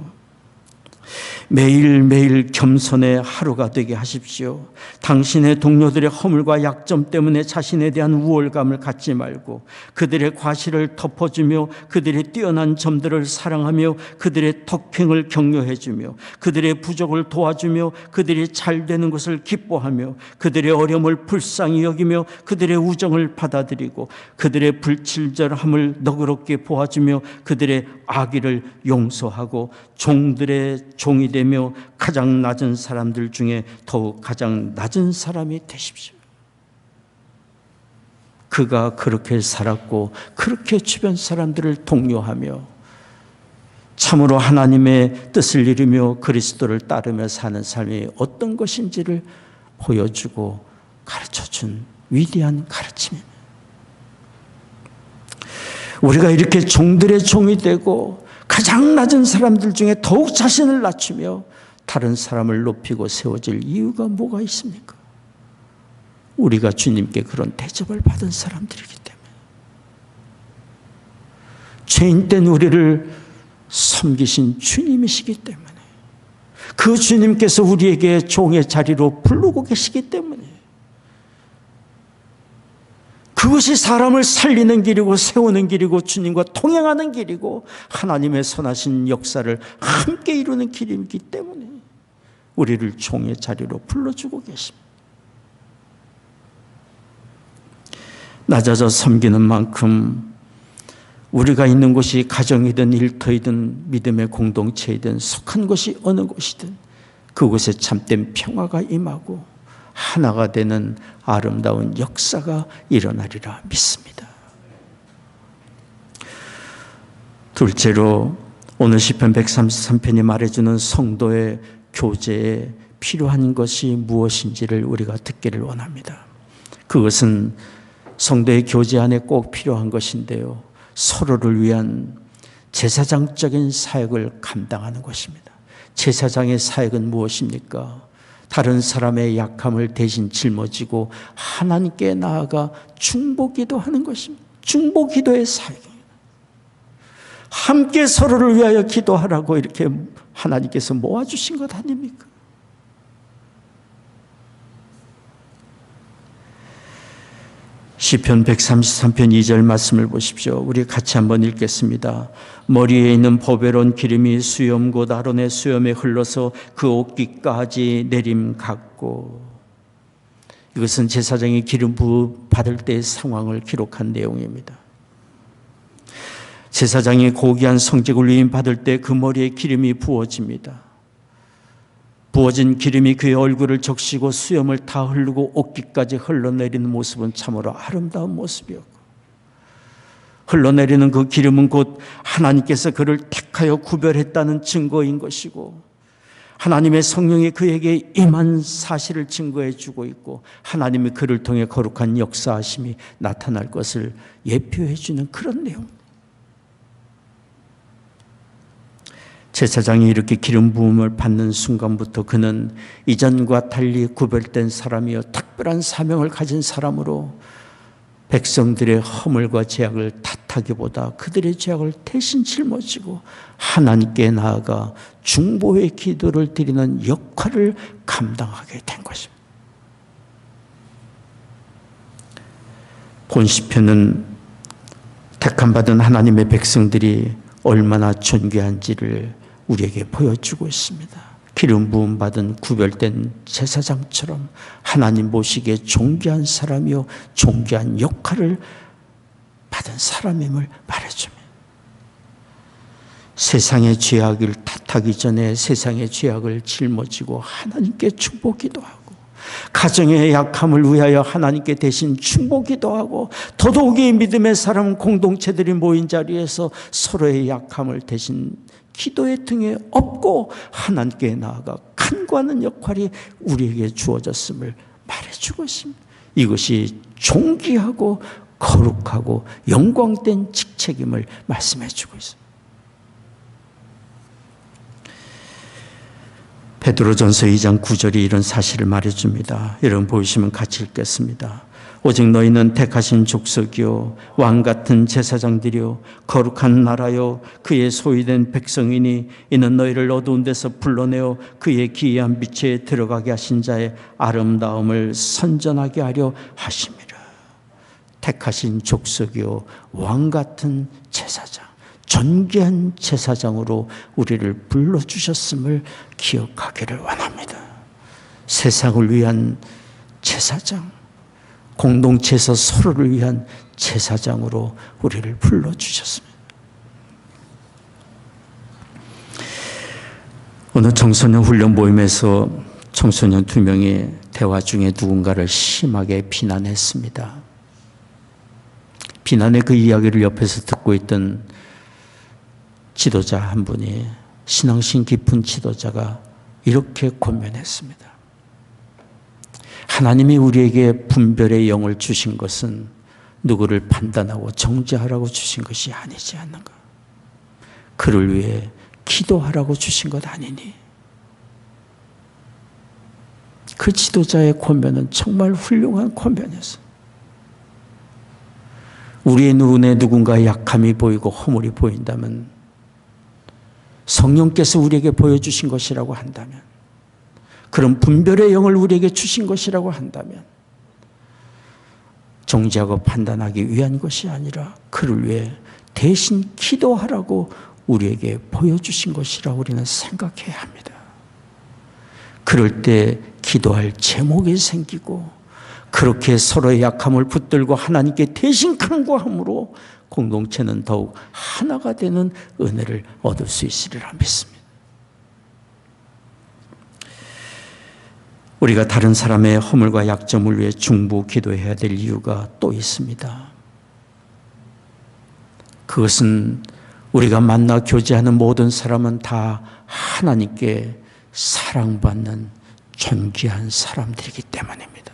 매일매일 겸손의 하루가 되게 하십시오. 당신의 동료들의 허물과 약점 때문에 자신에 대한 우월감을 갖지 말고 그들의 과실을 덮어주며 그들의 뛰어난 점들을 사랑하며 그들의 덕행을 격려해주며 그들의 부족을 도와주며 그들이 잘 되는 것을 기뻐하며 그들의 어려움을 불쌍히 여기며 그들의 우정을 받아들이고 그들의 불친절함을 너그럽게 보아주며 그들의 악의를 용서하고 종들의 종이 되며 가장 낮은 사람들 중에 더욱 가장 낮은 사람이 되십시오. 그가 그렇게 살았고 그렇게 주변 사람들을 독려하며 참으로 하나님의 뜻을 이루며 그리스도를 따르며 사는 삶이 어떤 것인지를 보여주고 가르쳐준 위대한 가르침입니다. 우리가 이렇게 종들의 종이 되고 가장 낮은 사람들 중에 더욱 자신을 낮추며 다른 사람을 높이고 세워질 이유가 뭐가 있습니까? 우리가 주님께 그런 대접을 받은 사람들이기 때문에, 죄인된 우리를 섬기신 주님이시기 때문에, 그 주님께서 우리에게 종의 자리로 부르고 계시기 때문에, 그것이 사람을 살리는 길이고 세우는 길이고 주님과 동행하는 길이고 하나님의 선하신 역사를 함께 이루는 길이기 때문에 우리를 종의 자리로 불러주고 계십니다. 낮아져 섬기는 만큼 우리가 있는 곳이 가정이든 일터이든 믿음의 공동체이든 속한 곳이 어느 곳이든 그곳에 참된 평화가 임하고 하나가 되는 아름다운 역사가 일어나리라 믿습니다. 둘째로 오늘 시편 133편이 말해주는 성도의 교제에 필요한 것이 무엇인지를 우리가 듣기를 원합니다. 그것은 성도의 교제 안에 꼭 필요한 것인데요, 서로를 위한 제사장적인 사역을 감당하는 것입니다. 제사장의 사역은 무엇입니까? 다른 사람의 약함을 대신 짊어지고 하나님께 나아가 중보기도 하는 것입니다. 중보기도의 사역입니다. 함께 서로를 위하여 기도하라고 이렇게 하나님께서 모아주신 것 아닙니까? 시편 133편 2절 말씀을 보십시오. 우리 같이 한번 읽겠습니다. 머리에 있는 보배로운 기름이 수염 곧 아론의 수염에 흘러서 그 옷깃까지 내림 같고, 이것은 제사장이 기름 부어 받을 때의 상황을 기록한 내용입니다. 제사장이 고귀한 성직을 위임 받을 때 그 머리에 기름이 부어집니다. 부어진 기름이 그의 얼굴을 적시고 수염을 다 흐르고 옷깃까지 흘러내리는 모습은 참으로 아름다운 모습이었고, 흘러내리는 그 기름은 곧 하나님께서 그를 택하여 구별했다는 증거인 것이고, 하나님의 성령이 그에게 임한 사실을 증거해 주고 있고, 하나님이 그를 통해 거룩한 역사하심이 나타날 것을 예표해 주는 그런 내용. 제사장이 이렇게 기름 부음을 받는 순간부터 그는 이전과 달리 구별된 사람이요 특별한 사명을 가진 사람으로 백성들의 허물과 죄악을 탓하기보다 그들의 죄악을 대신 짊어지고 하나님께 나아가 중보의 기도를 드리는 역할을 감당하게 된 것입니다. 본 시편은 택함받은 하나님의 백성들이 얼마나 존귀한지를 우리에게 보여주고 있습니다. 기름 부음 받은 구별된 제사장처럼 하나님 보시기에 존귀한 사람이요 존귀한 역할을 받은 사람임을 말해줍니다. 세상의 죄악을 탓하기 전에 세상의 죄악을 짊어지고 하나님께 축복기도 하고 가정의 약함을 위하여 하나님께 대신 축복기도 하고 더더욱이 믿음의 사람 공동체들이 모인 자리에서 서로의 약함을 대신 기도의 등에 업고 하나님께 나아가 간구하는 역할이 우리에게 주어졌음을 말해주고 있습니다. 이것이 존귀하고 거룩하고 영광된 직책임을 말씀해주고 있습니다. 베드로전서 2장 9절이 이런 사실을 말해줍니다. 여러분 보시면 같이 읽겠습니다. 오직 너희는 택하신 족속이요 왕같은 제사장들이요 거룩한 나라요 그의 소유된 백성이니 이는 너희를 어두운 데서 불러내어 그의 기이한 빛에 들어가게 하신 자의 아름다움을 선전하게 하려 하심이라. 택하신 족속이요 왕같은 제사장, 존귀한 제사장으로 우리를 불러주셨음을 기억하기를 원합니다. 세상을 위한 제사장, 공동체에서 서로를 위한 제사장으로 우리를 불러주셨습니다. 어느 청소년 훈련 모임에서 청소년 2명이 대화 중에 누군가를 심하게 비난했습니다. 비난의 그 이야기를 옆에서 듣고 있던 지도자 한 분이, 신앙심 깊은 지도자가 이렇게 권면했습니다. 하나님이 우리에게 분별의 영을 주신 것은 누구를 판단하고 정죄하라고 주신 것이 아니지 않는가? 그를 위해 기도하라고 주신 것 아니니? 그 지도자의 권면은 정말 훌륭한 권면이었어요. 우리의 눈에 누군가의 약함이 보이고 허물이 보인다면, 성령께서 우리에게 보여주신 것이라고 한다면, 그런 분별의 영을 우리에게 주신 것이라고 한다면 정죄하고 판단하기 위한 것이 아니라 그를 위해 대신 기도하라고 우리에게 보여주신 것이라고 우리는 생각해야 합니다. 그럴 때 기도할 제목이 생기고, 그렇게 서로의 약함을 붙들고 하나님께 대신 간구함으로 공동체는 더욱 하나가 되는 은혜를 얻을 수 있으리라 믿습니다. 우리가 다른 사람의 허물과 약점을 위해 중보 기도해야 될 이유가 또 있습니다. 그것은 우리가 만나 교제하는 모든 사람은 다 하나님께 사랑받는 존귀한 사람들이기 때문입니다.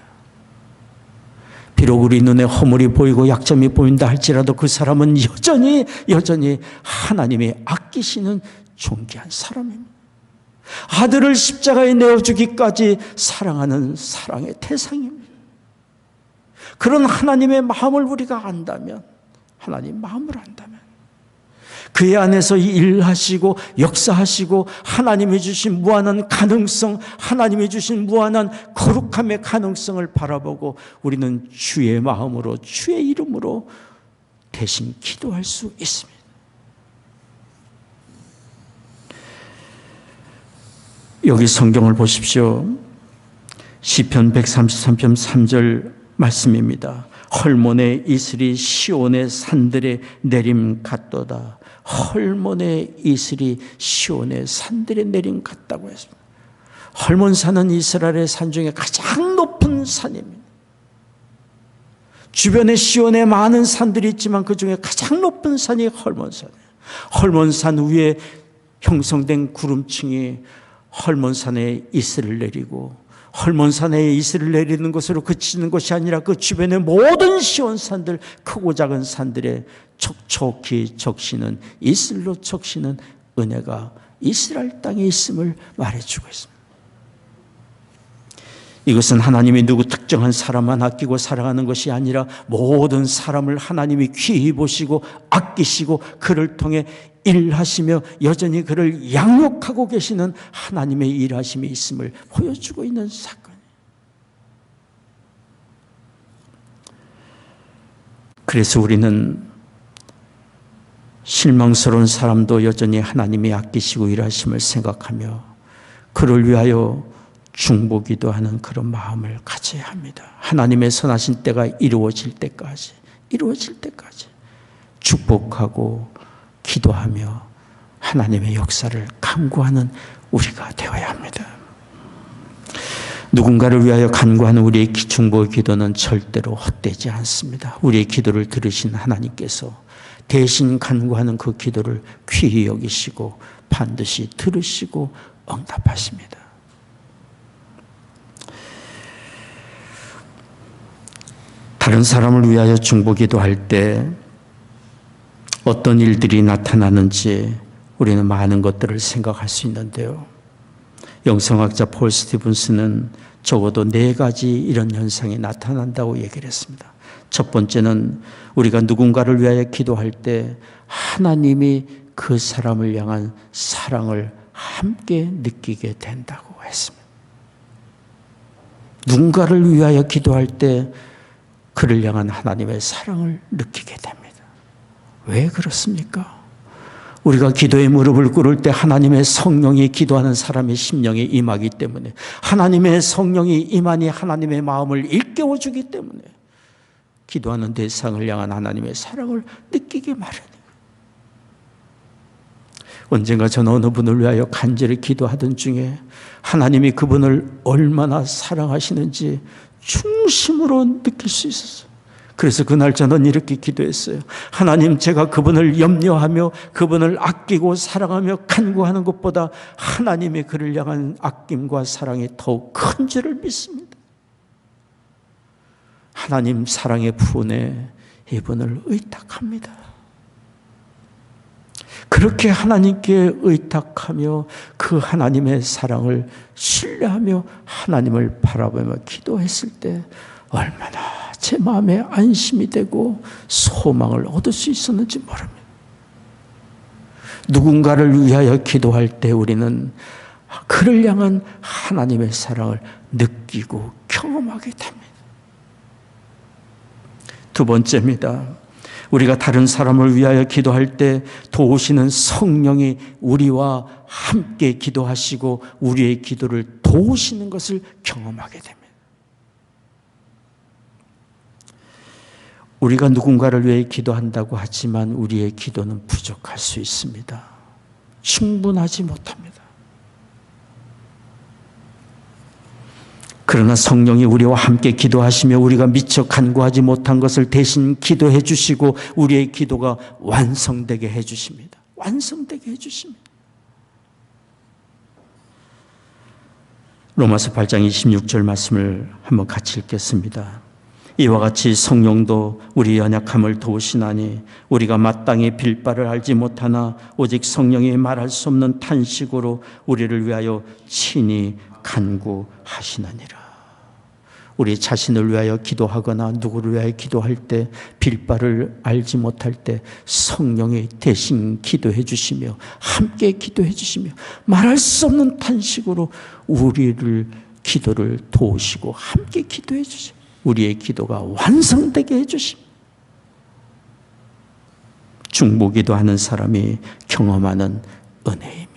비록 우리 눈에 허물이 보이고 약점이 보인다 할지라도 그 사람은 여전히 하나님이 아끼시는 존귀한 사람입니다. 아들을 십자가에 내어주기까지 사랑하는 사랑의 대상입니다. 그런 하나님의 마음을 우리가 안다면, 하나님 마음을 안다면, 그의 안에서 일하시고 역사하시고 하나님이 주신 무한한 가능성, 하나님이 주신 무한한 거룩함의 가능성을 바라보고 우리는 주의 마음으로, 주의 이름으로 대신 기도할 수 있습니다. 여기 성경을 보십시오. 시편 133편 3절 말씀입니다. 헐몬의 이슬이 시온의 산들에 내림 같도다. 헐몬의 이슬이 시온의 산들에 내림 같다고 했습니다. 헐몬산은 이스라엘의 산 중에 가장 높은 산입니다. 주변에 시온에 많은 산들이 있지만 그 중에 가장 높은 산이 헐몬산이에요. 헐몬산 위에 형성된 구름층이 헐몬산에 이슬을 내리고, 헐몬산에 이슬을 내리는 것으로 그치는 것이 아니라 그 주변의 모든 시온산들, 크고 작은 산들에 촉촉히 적시는, 이슬로 적시는 은혜가 이스라엘 땅에 있음을 말해주고 있습니다. 이것은 하나님이 누구 특정한 사람만 아끼고 사랑하는 것이 아니라 모든 사람을 하나님이 귀히 보시고 아끼시고 그를 통해 일하시며 여전히 그를 양육하고 계시는 하나님의 일하심이 있음을 보여주고 있는 사건이에요. 그래서 우리는 실망스러운 사람도 여전히 하나님이 아끼시고 일하심을 생각하며 그를 위하여 중보기도 하는 그런 마음을 가져야 합니다. 하나님의 선하신 때가 이루어질 때까지 축복하고 기도하며 하나님의 역사를 간구하는 우리가 되어야 합니다. 누군가를 위하여 간구하는 우리의 중보 기도는 절대로 헛되지 않습니다. 우리의 기도를 들으신 하나님께서 대신 간구하는 그 기도를 귀히 여기시고 반드시 들으시고 응답하십니다. 다른 사람을 위하여 중보기도할 때 어떤 일들이 나타나는지 우리는 많은 것들을 생각할 수 있는데요. 영성학자 폴 스티븐스는 적어도 4가지 이런 현상이 나타난다고 얘기를 했습니다. 첫 번째는 우리가 누군가를 위하여 기도할 때 하나님이 그 사람을 향한 사랑을 함께 느끼게 된다고 했습니다. 누군가를 위하여 기도할 때 그를 향한 하나님의 사랑을 느끼게 됩니다. 왜 그렇습니까? 우리가 기도의 무릎을 꿇을 때 하나님의 성령이 기도하는 사람의 심령에 임하기 때문에 하나님의 성령이 임하니 하나님의 마음을 일깨워주기 때문에 기도하는 대상을 향한 하나님의 사랑을 느끼게 마련해요. 언젠가 저는 어느 분을 위하여 간절히 기도하던 중에 하나님이 그분을 얼마나 사랑하시는지 중심으로 느낄 수 있었어요. 그래서 그날 저는 이렇게 기도했어요. 하나님, 제가 그분을 염려하며 그분을 아끼고 사랑하며 간구하는 것보다 하나님의 그를 향한 아낌과 사랑이 더욱 큰 줄을 믿습니다. 하나님 사랑의 푸은에 이분을 의탁합니다. 그렇게 하나님께 의탁하며 그 하나님의 사랑을 신뢰하며 하나님을 바라보며 기도했을 때 얼마나 제 마음에 안심이 되고 소망을 얻을 수 있었는지 모릅니다. 누군가를 위하여 기도할 때 우리는 그를 향한 하나님의 사랑을 느끼고 경험하게 됩니다. 두 번째입니다. 우리가 다른 사람을 위하여 기도할 때 도우시는 성령이 우리와 함께 기도하시고 우리의 기도를 도우시는 것을 경험하게 됩니다. 우리가 누군가를 위해 기도한다고 하지만 우리의 기도는 부족할 수 있습니다. 충분하지 못합니다. 그러나 성령이 우리와 함께 기도하시며 우리가 미처 간구하지 못한 것을 대신 기도해 주시고 우리의 기도가 완성되게 해 주십니다. 완성되게 해 주십니다. 로마서 8장 26절 말씀을 한번 같이 읽겠습니다. 이와 같이 성령도 우리 연약함을 도우시나니 우리가 마땅히 빌 바를 알지 못하나 오직 성령이 말할 수 없는 탄식으로 우리를 위하여 친히 간구하시느니라. 우리 자신을 위하여 기도하거나 누구를 위하여 기도할 때 빌 바를 알지 못할 때 성령이 대신 기도해 주시며 함께 기도해 주시며 말할 수 없는 탄식으로 우리를 기도를 도우시고 함께 기도해 주시며 우리의 기도가 완성되게 해주십니다. 중보기도하는 사람이 경험하는 은혜입니다.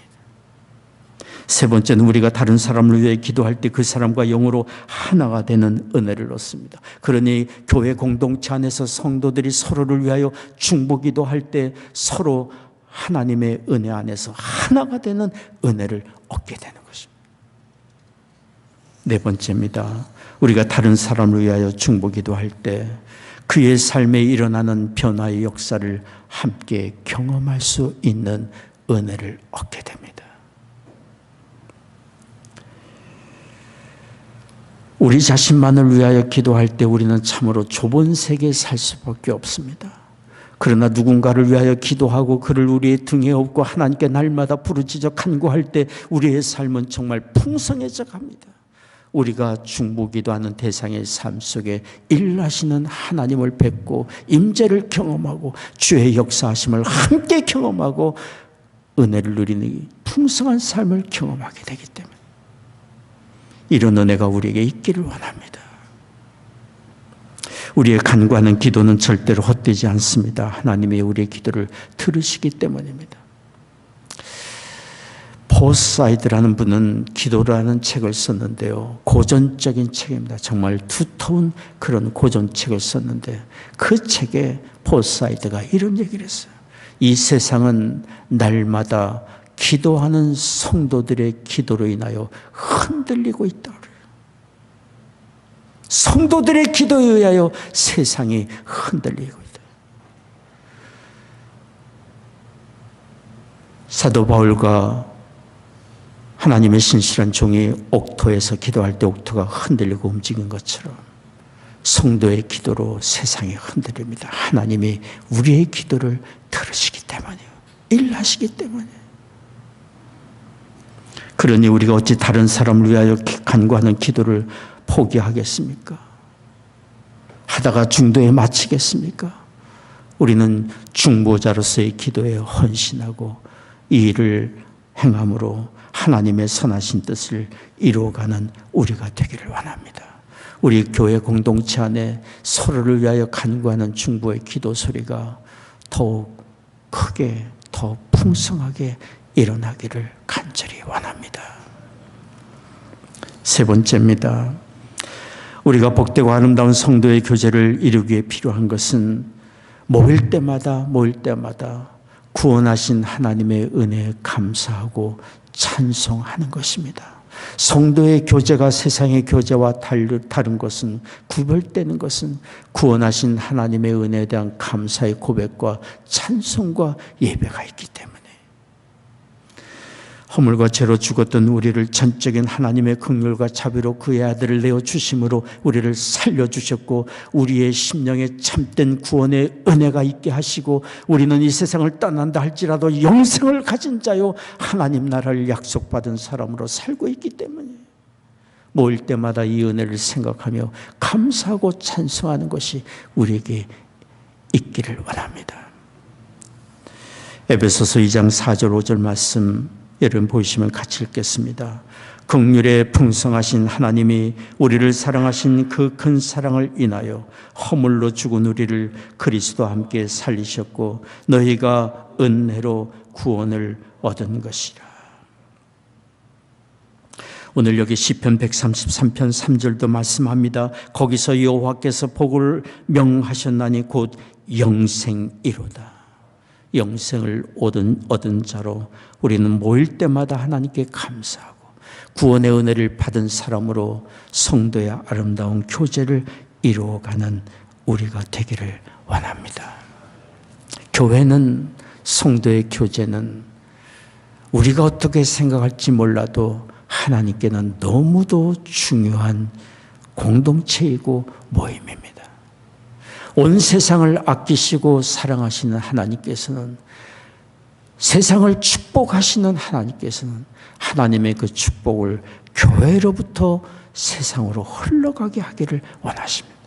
세 번째는 우리가 다른 사람을 위해 기도할 때 그 사람과 영으로 하나가 되는 은혜를 얻습니다. 그러니 교회 공동체 안에서 성도들이 서로를 위하여 중보기도할 때 서로 하나님의 은혜 안에서 하나가 되는 은혜를 얻게 되는 것입니다. 네 번째입니다. 우리가 다른 사람을 위하여 중보기도할 때 그의 삶에 일어나는 변화의 역사를 함께 경험할 수 있는 은혜를 얻게 됩니다. 우리 자신만을 위하여 기도할 때 우리는 참으로 좁은 세계에 살 수밖에 없습니다. 그러나 누군가를 위하여 기도하고 그를 우리의 등에 업고 하나님께 날마다 부르짖어 간구할 때 우리의 삶은 정말 풍성해져 갑니다. 우리가 중보기도하는 대상의 삶 속에 일하시는 하나님을 뵙고 임재를 경험하고 주의 역사하심을 함께 경험하고 은혜를 누리는 이 풍성한 삶을 경험하게 되기 때문에 이런 은혜가 우리에게 있기를 원합니다. 우리의 간구하는 기도는 절대로 헛되지 않습니다. 하나님이 우리의 기도를 들으시기 때문입니다. 포사이드라는 분은 기도라는 책을 썼는데요. 고전적인 책입니다. 정말 두터운 그런 고전책을 썼는데 그 책에 포사이드가 이런 얘기를 했어요. 이 세상은 날마다 기도하는 성도들의 기도로 인하여 흔들리고 있다. 성도들의 기도에 의하여 세상이 흔들리고 있다. 사도 바울과 하나님의 신실한 종이 옥토에서 기도할 때 옥토가 흔들리고 움직인 것처럼 성도의 기도로 세상이 흔들립니다. 하나님이 우리의 기도를 들으시기 때문이에요. 일하시기 때문이에요. 그러니 우리가 어찌 다른 사람을 위하여 간구하는 기도를 포기하겠습니까? 하다가 중도에 마치겠습니까? 우리는 중보자로서의 기도에 헌신하고 이 일을 행함으로 하나님의 선하신 뜻을 이루어가는 우리가 되기를 원합니다. 우리 교회 공동체 안에 서로를 위하여 간구하는 중보의 기도 소리가 더욱 크게 더 풍성하게 일어나기를 간절히 원합니다. 세 번째입니다. 우리가 복되고 아름다운 성도의 교제를 이루기 위해 필요한 것은 모일 때마다 구원하신 하나님의 은혜에 감사하고 찬송하는 것입니다. 성도의 교제가 세상의 교제와 다른 것은 구별되는 것은 구원하신 하나님의 은혜에 대한 감사의 고백과 찬송과 예배가 있기 때문에 허물과 죄로 죽었던 우리를 전적인 하나님의 긍휼과 자비로 그의 아들을 내어주심으로 우리를 살려주셨고 우리의 심령에 참된 구원의 은혜가 있게 하시고 우리는 이 세상을 떠난다 할지라도 영생을 가진 자요 하나님 나라를 약속받은 사람으로 살고 있기 때문에 모일 때마다 이 은혜를 생각하며 감사하고 찬송하는 것이 우리에게 있기를 원합니다. 에베소서 2장 4절 5절 말씀 여러분 보시면 같이 읽겠습니다. 긍휼에 풍성하신 하나님이 우리를 사랑하신 그 큰 사랑을 인하여 허물로 죽은 우리를 그리스도와 함께 살리셨고 너희가 은혜로 구원을 얻은 것이라. 오늘 여기 시편 133편 3절도 말씀합니다. 거기서 여호와께서 복을 명하셨나니 곧 영생이로다. 영생을 얻은 자로 우리는 모일 때마다 하나님께 감사하고 구원의 은혜를 받은 사람으로 성도의 아름다운 교제를 이루어가는 우리가 되기를 원합니다. 교회는 성도의 교제는 우리가 어떻게 생각할지 몰라도 하나님께는 너무도 중요한 공동체이고 모임입니다. 온 세상을 아끼시고 사랑하시는 하나님께서는 세상을 축복하시는 하나님께서는 하나님의 그 축복을 교회로부터 세상으로 흘러가게 하기를 원하십니다.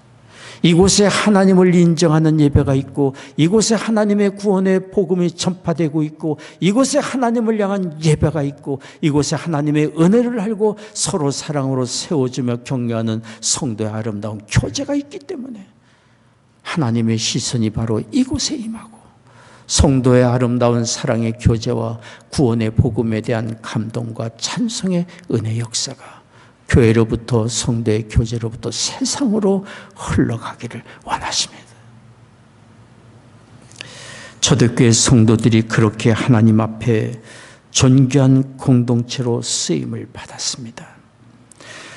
이곳에 하나님을 인정하는 예배가 있고 이곳에 하나님의 구원의 복음이 전파되고 있고 이곳에 하나님을 향한 예배가 있고 이곳에 하나님의 은혜를 알고 서로 사랑으로 세워주며 격려하는 성도의 아름다운 교제가 있기 때문에 하나님의 시선이 바로 이곳에 임하고 성도의 아름다운 사랑의 교제와 구원의 복음에 대한 감동과 찬송의 은혜 역사가 교회로부터 성도의 교제로부터 세상으로 흘러가기를 원하십니다. 초대교회 성도들이 그렇게 하나님 앞에 존귀한 공동체로 쓰임을 받았습니다.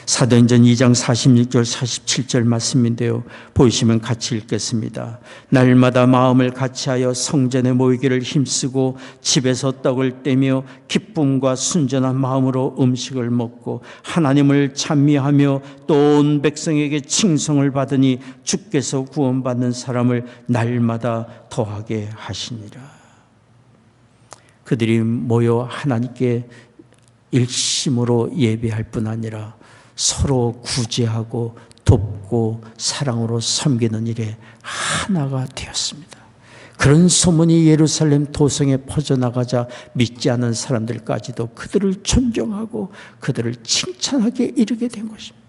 사도행전 2장 46절 47절 말씀인데요. 보이시면 같이 읽겠습니다. 날마다 마음을 같이하여 성전에 모이기를 힘쓰고 집에서 떡을 떼며 기쁨과 순전한 마음으로 음식을 먹고 하나님을 찬미하며 또 온 백성에게 칭송을 받으니 주께서 구원받는 사람을 날마다 더하게 하시니라. 그들이 모여 하나님께 일심으로 예배할 뿐 아니라 서로 구제하고 돕고 사랑으로 섬기는 일에 하나가 되었습니다. 그런 소문이 예루살렘 도성에 퍼져나가자 믿지 않은 사람들까지도 그들을 존경하고 그들을 칭찬하게 이르게 된 것입니다.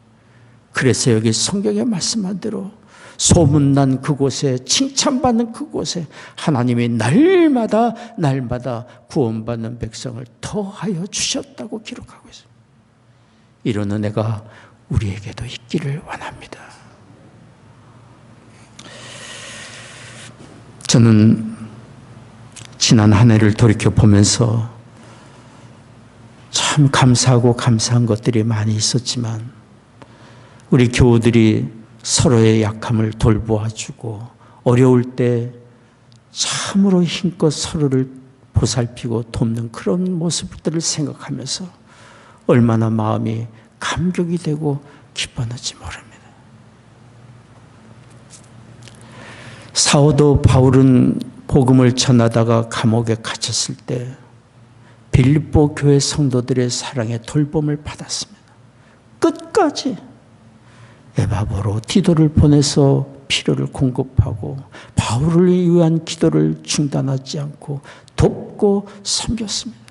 그래서 여기 성경에 말씀한 대로 소문난 그곳에, 칭찬받는 그곳에 하나님이 날마다 구원받는 백성을 더하여 주셨다고 기록하고 있습니다. 이런 은혜가 우리에게도 있기를 원합니다. 저는 지난 한 해를 돌이켜보면서 참 감사하고 감사한 것들이 많이 있었지만 우리 교우들이 서로의 약함을 돌보아주고 어려울 때 참으로 힘껏 서로를 보살피고 돕는 그런 모습들을 생각하면서 얼마나 마음이 감격이 되고 기뻤는지 모릅니다. 사도 바울은 복음을 전하다가 감옥에 갇혔을 때 빌립보 교회 성도들의 사랑에 돌봄을 받았습니다. 끝까지 에바보로 디도를 보내서 필요를 공급하고 바울을 위한 기도를 중단하지 않고 돕고 섬겼습니다.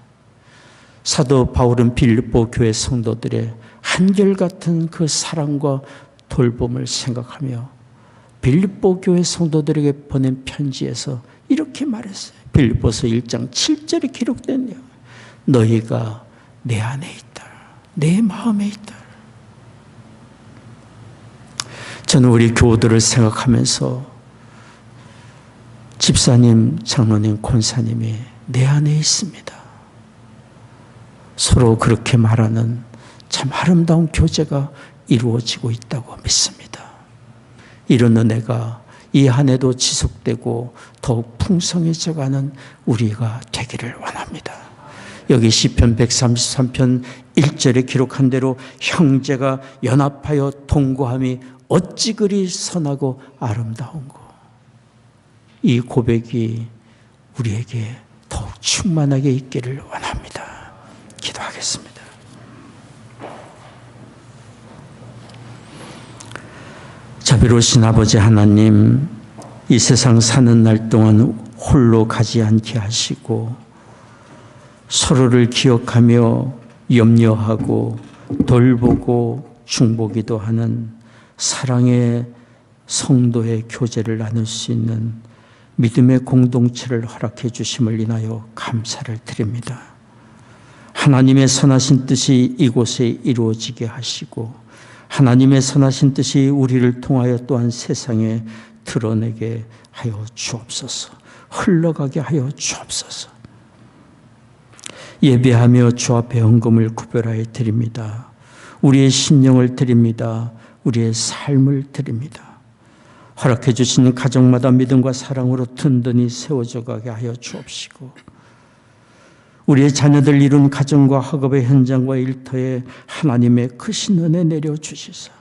사도 바울은 빌립보 교회 성도들의 한결같은 그 사랑과 돌봄을 생각하며 빌립보 교회 성도들에게 보낸 편지에서 이렇게 말했어요. 빌립보서 1장 7절에 기록된 내용. 너희가 내 안에 있다. 내 마음에 있다. 저는 우리 교우들을 생각하면서 집사님, 장로님, 권사님이 내 안에 있습니다. 서로 그렇게 말하는 참 아름다운 교제가 이루어지고 있다고 믿습니다. 이런 은혜가 이 한 해도 지속되고 더욱 풍성해져가는 우리가 되기를 원합니다. 여기 시편 133편 1절에 기록한 대로 형제가 연합하여 동거함이 어찌 그리 선하고 아름다운고. 이 고백이 우리에게 더욱 충만하게 있기를 원합니다. 기도하겠습니다. 자비로우신 아버지 하나님, 이 세상 사는 날 동안 홀로 가지 않게 하시고 서로를 기억하며 염려하고 돌보고 중보기도 하는 사랑의 성도의 교제를 나눌 수 있는 믿음의 공동체를 허락해 주심을 인하여 감사를 드립니다. 하나님의 선하신 뜻이 이곳에 이루어지게 하시고 하나님의 선하신 뜻이 우리를 통하여 또한 세상에 드러내게 하여 주옵소서. 흘러가게 하여 주옵소서. 예배하며 주 앞에 헌금을 구별하여 드립니다. 우리의 심령을 드립니다. 우리의 삶을 드립니다. 허락해 주시는 가정마다 믿음과 사랑으로 든든히 세워져 가게 하여 주옵시고 우리의 자녀들 이룬 가정과 학업의 현장과 일터에 하나님의 크신 은혜 내려주시사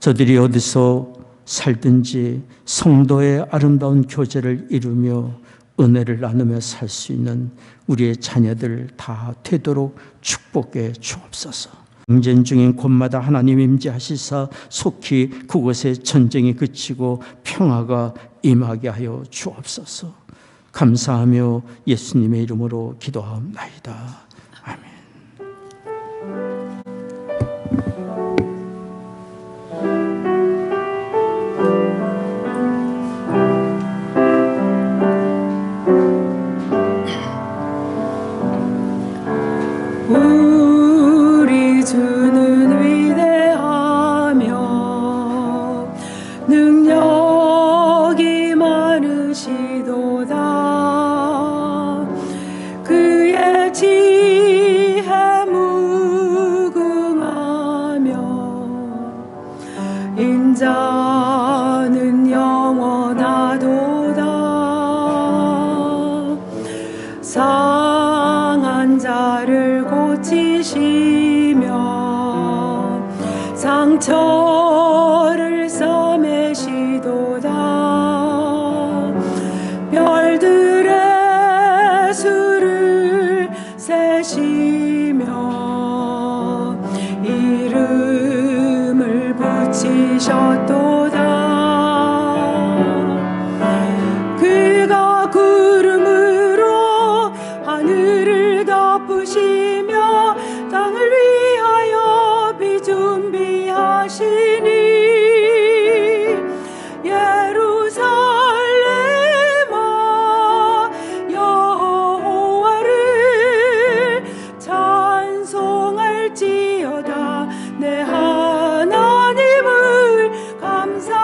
저들이 어디서 살든지 성도의 아름다운 교제를 이루며 은혜를 나누며 살 수 있는 우리의 자녀들 다 되도록 축복해 주옵소서. 경쟁 중인 곳마다 하나님 임재하시사 속히 그곳에 전쟁이 그치고 평화가 임하게 하여 주옵소서. 감사하며 예수님의 이름으로 기도하옵나이다. 아멘. 우리 주는 위대하며 능력이 많으시도다. 그의 지혜 무궁하니 강철을 싸매시도다. 별들의 수를 세시며 이름을 붙이셨도다. 그가 구름으로 하늘을 덮으시며 땅을 위하여 비 준비하시니 예루살렘아 여호와를 찬송할지어다. 내 하나님을 감사함으로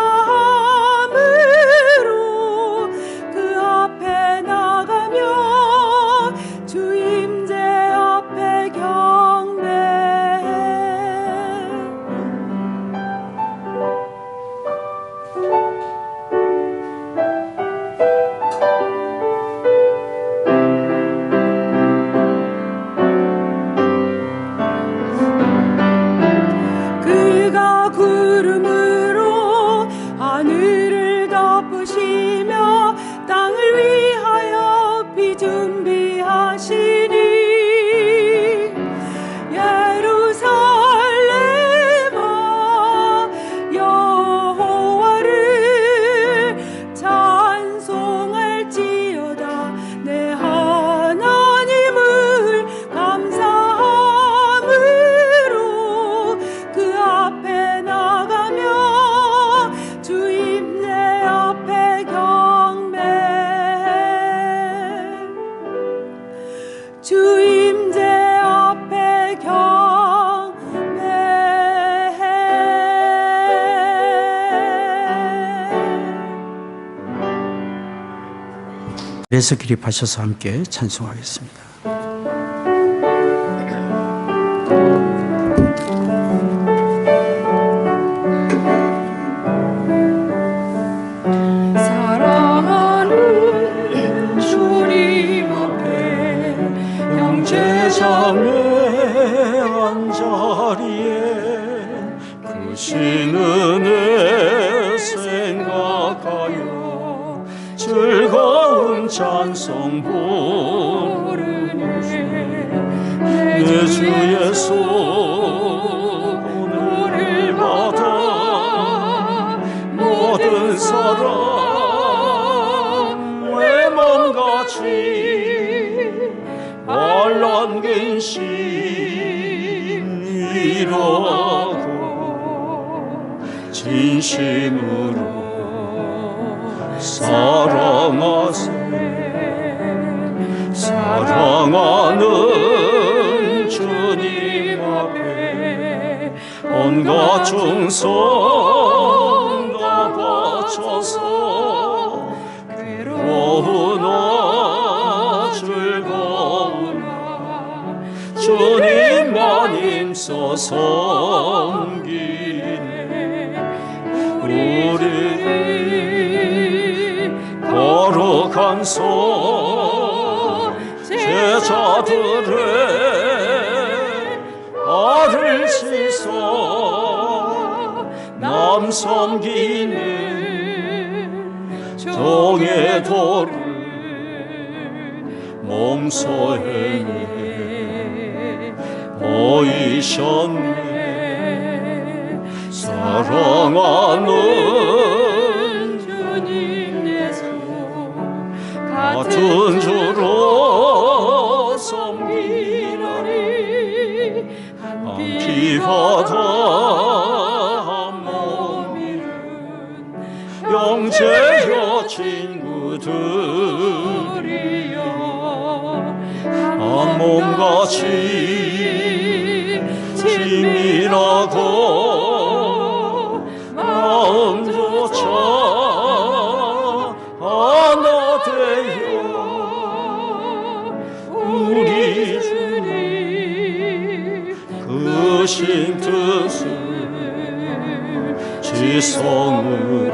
그 앞에 나가며 주 임재 앞에 경배해. 그가 구름으로 하늘을 덮으시며 땅을 위하여 비 준비하시니 예루살렘아 여호와를 찬송할지어다. 내 하나님을 감사함으로 그 앞에 나가며 주 임재 앞에 경배해. 주 임재 앞에 경배해. 그래서 기립하셔서 함께 찬송하겠습니다. 사랑하는 주님 앞에 제장의 한자리에 그 신은혜 생각하여 즐거운 찬송 부르네. 내 주 예수 오늘 받아 모든 사랑 왜 몸같이 말란 근심이라고 진심으로 사랑하세. 사랑하는 주님 앞에 온갖 충성 다 바쳐서 괴로우나 즐거우나 주님만 힘써 섬기네. 우리 거룩한 손 제자들의 발을 씻어 남 섬기는 종의 도를 몸소 행해 보이셨네. 사랑하는 주님 예수 같은 주로 섬기나니 한 피바다 한 몸이른 형제여 친구들이여 한 몸같이 친밀하고 마음조차 하나 되어 우리 주님 그 신 뜻을 지성으로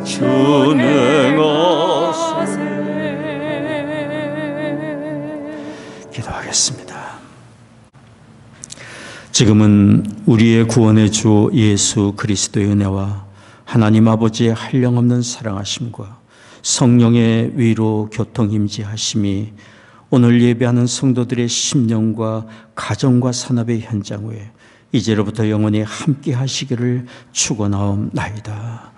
준행하세. 기도하겠습니다. 지금은 우리의 구원의 주 예수 그리스도의 은혜와 하나님 아버지의 한량없는 사랑하심과 성령의 위로 교통 임재하심이 오늘 예배하는 성도들의 심령과 가정과 산업의 현장 위에 이제로부터 영원히 함께 하시기를 축원하옵나이다.